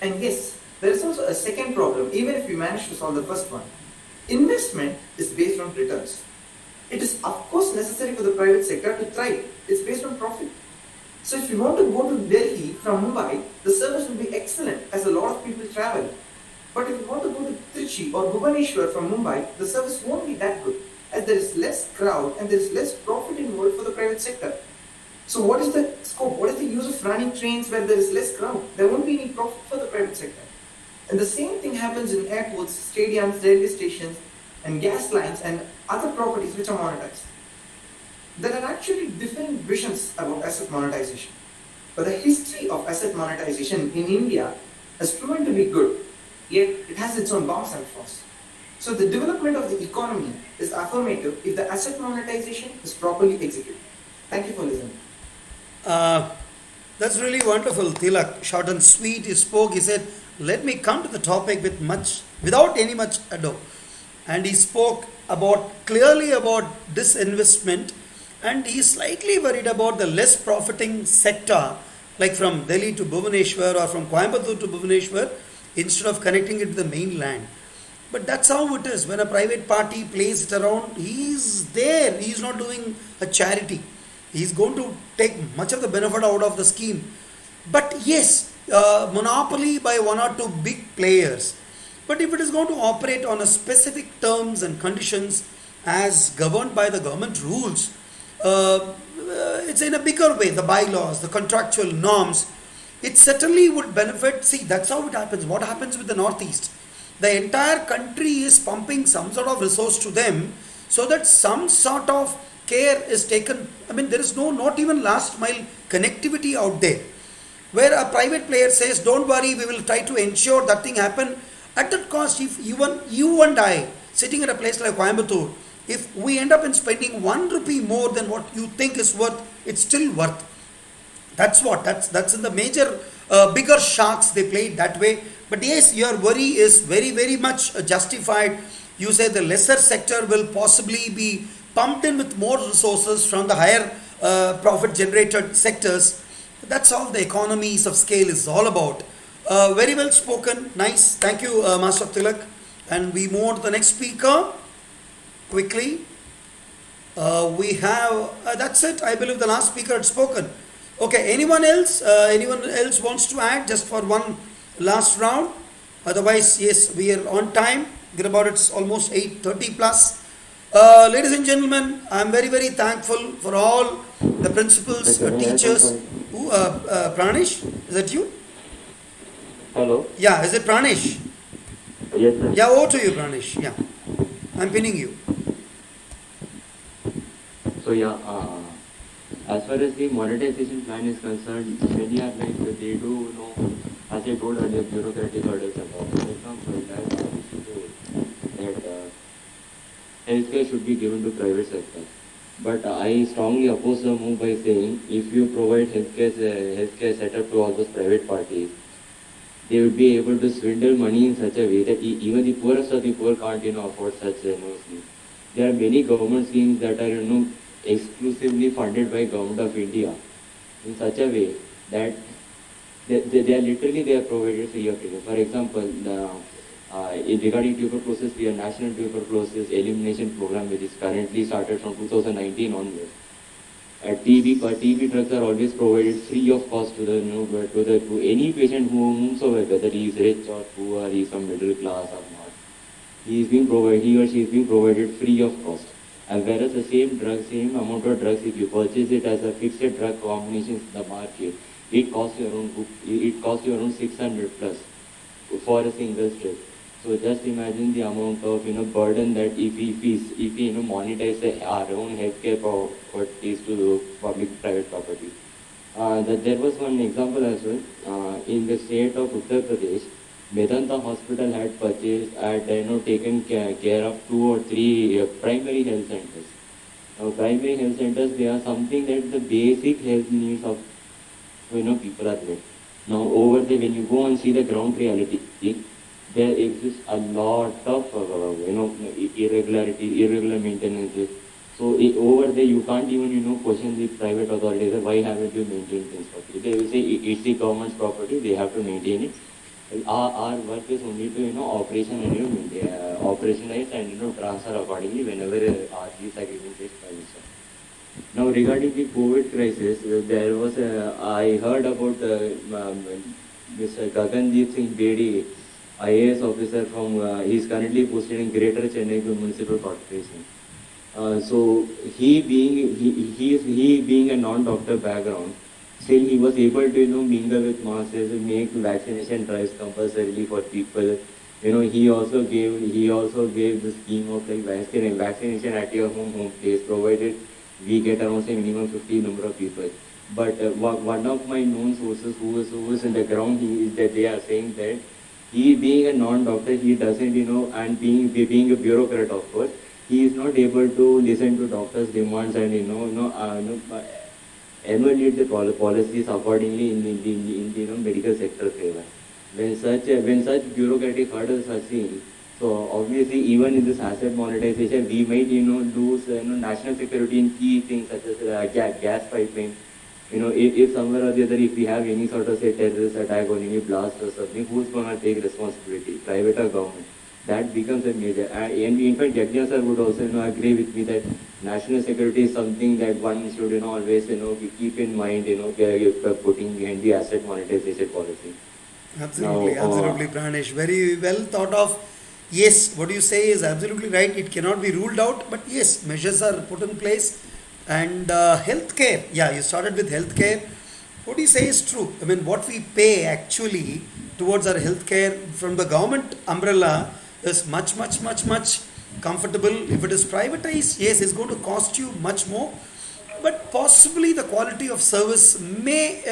And yes, there is also a second problem, even if we manage to solve the first one. Investment is based on returns. It is of course necessary for the private sector to thrive. It's based on profit. So if you want to go to Delhi from Mumbai, the service will be excellent as a lot of people travel. But if you want to go to Trichy or Bhubaneswar from Mumbai, the service won't be that good, as there is less crowd and there is less profit involved for the private sector. So what is the scope? What is the use of running trains where there is less crowd? There won't be any profit for the private sector. And the same thing happens in airports, stadiums, railway stations, and gas lines and other properties which are monetized. There are actually different visions about asset monetization. But the history of asset monetization in India has proven to be good, yet it has its own bumps and flaws. So the development of the economy is affirmative if the asset monetization is properly executed. Thank you for listening. That's really wonderful, Tilak. Short and sweet. He spoke. He said, "Let me come to the topic without any much ado." And he spoke clearly about disinvestment and he is slightly worried about the less profiting sector, like from Delhi to Bhubaneswar or from Coimbatore to Bhubaneswar, instead of connecting it to the mainland. But that's how it is. When a private party plays it around, he's there. He's not doing a charity. He's going to take much of the benefit out of the scheme. But yes, monopoly by one or two big players. But if it is going to operate on a specific terms and conditions as governed by the government rules, it's in a bigger way, the bylaws, the contractual norms, it certainly would benefit. See, that's how it happens. What happens with the Northeast? The entire country is pumping some sort of resource to them so that some sort of care is taken. I mean, there is not even last mile connectivity out there. Where a private player says, don't worry, we will try to ensure that thing happen. At that cost, if even you and I, sitting at a place like Coimbatore, if we end up in spending 1 rupee more than what you think is worth, it's still worth. That's in the major bigger sharks, they play it that way. But yes, your worry is very, very much justified. You say the lesser sector will possibly be pumped in with more resources from the higher profit generated sectors. That's all the economies of scale is all about. Very well spoken, nice. Thank you, Master Tilak. And we move on to the next speaker quickly. We have, that's it. I believe the last speaker had spoken. Okay, anyone else? Anyone else wants to add just for one last round? Otherwise, yes, we are on time. Get about it's almost 8:30 plus. Ladies and gentlemen, I am very, very thankful for all the principals, teachers. Who, Pranish, is that you? Hello? Yeah, is it Pranish? Yes, sir. Yeah, over to you, Pranish. Yeah, I'm pinning you. So yeah, as far as the monetization plan is concerned, many are like they do know, as I told earlier, bureaucratic hurdles and all. For example, that healthcare should be given to private sector. But I strongly oppose the move by saying if you provide healthcare setup to all those private parties, they would be able to swindle money in such a way that even the poorest of the poor can't afford such schemes. There are many government schemes that are exclusively funded by Government of India in such a way that they are provided free of treatment. For example, regarding tuberculosis, we have National Tuberculosis Elimination Program, which is currently started from 2019 onwards. TB drugs are always provided free of cost to any patient whomsoever, whether he is rich or poor, he is from middle class or not. He or she is being provided free of cost. And whereas the same amount of drugs, if you purchase it as a fixed drug combination in the market, it costs you around 600 plus for a single strip. So just imagine the amount of burden that if we monetize our own healthcare properties to public-private property. That there was one example as well in the state of Uttar Pradesh. Medanta Hospital had taken care of 2 or 3 primary health centers. Now, primary health centers, they are something that the basic health needs of people are met. Now, over there, when you go and see the ground reality, there exists a lot of irregular maintenance. So over there, you can't even question the private authorities. Why haven't you maintained things properly? They will say it's the government's property. They have to maintain it. Our work is only to operationalize and transfer accordingly whenever these agreements is permission. Now regarding the COVID crisis, there was I heard about Mr. Gagandeep Singh Bedi, IAS officer from he is currently posted in Greater Chennai Municipal Corporation. So he being a non-doctor background, still he was able to mingle with masses and make vaccination drives compulsorily for people. He also gave the scheme of vaccination at your home place, provided we get around say minimum 50 number of people. But one of my known sources who is in the ground, they are saying that he being a non-doctor, he doesn't and being a bureaucrat of course, he is not able to listen to doctors' demands and evaluate the policies accordingly in the medical sector favor. When such bureaucratic hurdles are seen, So obviously, even in this asset monetization, we might lose national security in key things such as gas pipeline. If somewhere or the other, if we have any sort of say terrorist attack or any blast or something, who's gonna take responsibility, private or government? That becomes a major. And in fact, Yajna sir would also agree with me that national security is something that one should always keep in mind. Putting behind the asset monetization policy. Absolutely, Now, absolutely, Pranesh. Very well thought of. Yes, what you say is absolutely right. It cannot be ruled out, but yes, measures are put in place. And healthcare, yeah, you started with healthcare. What you say is true. I mean, what we pay actually towards our healthcare from the government umbrella is much, much, much, much comfortable. If it is privatized, yes, it's going to cost you much more, but possibly the quality of service may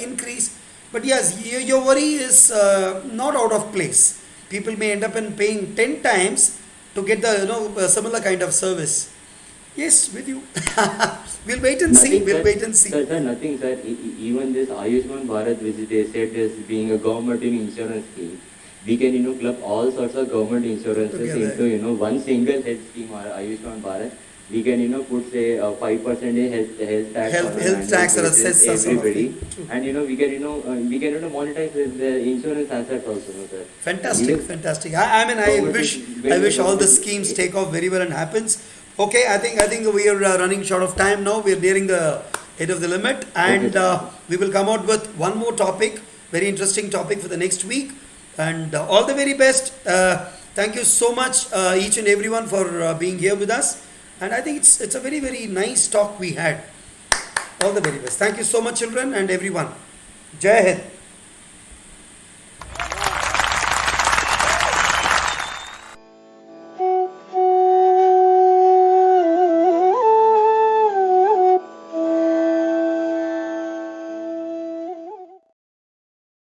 increase. But yes, your worry is not out of place. People may end up in paying 10 times to get the a similar kind of service. Yes, with you. We'll wait and see. Nothing, We'll sir. wait and see. Sir, nothing, sir. Even this Ayushman Bharat, which they said is being a government insurance scheme, we can, club all sorts of government insurances Together. into, one single health scheme, Ayushman Bharat. We can, put say 5% health tax Health- on an health annual tax or basis, assess or something. everybody, True. and we can, monetize the insurance assets also, sir. Fantastic, Even fantastic. I mean, I government wish, is very I wish all the government- schemes take off very well and happens. Okay, I think we are running short of time now. We are nearing the end of the limit, and we will come out with one more topic, very interesting topic for the next week. And all the very best. Thank you so much, each and everyone, for being here with us. And I think it's a very, very nice talk we had. All the very best. Thank you so much, children and everyone. Jai Hind.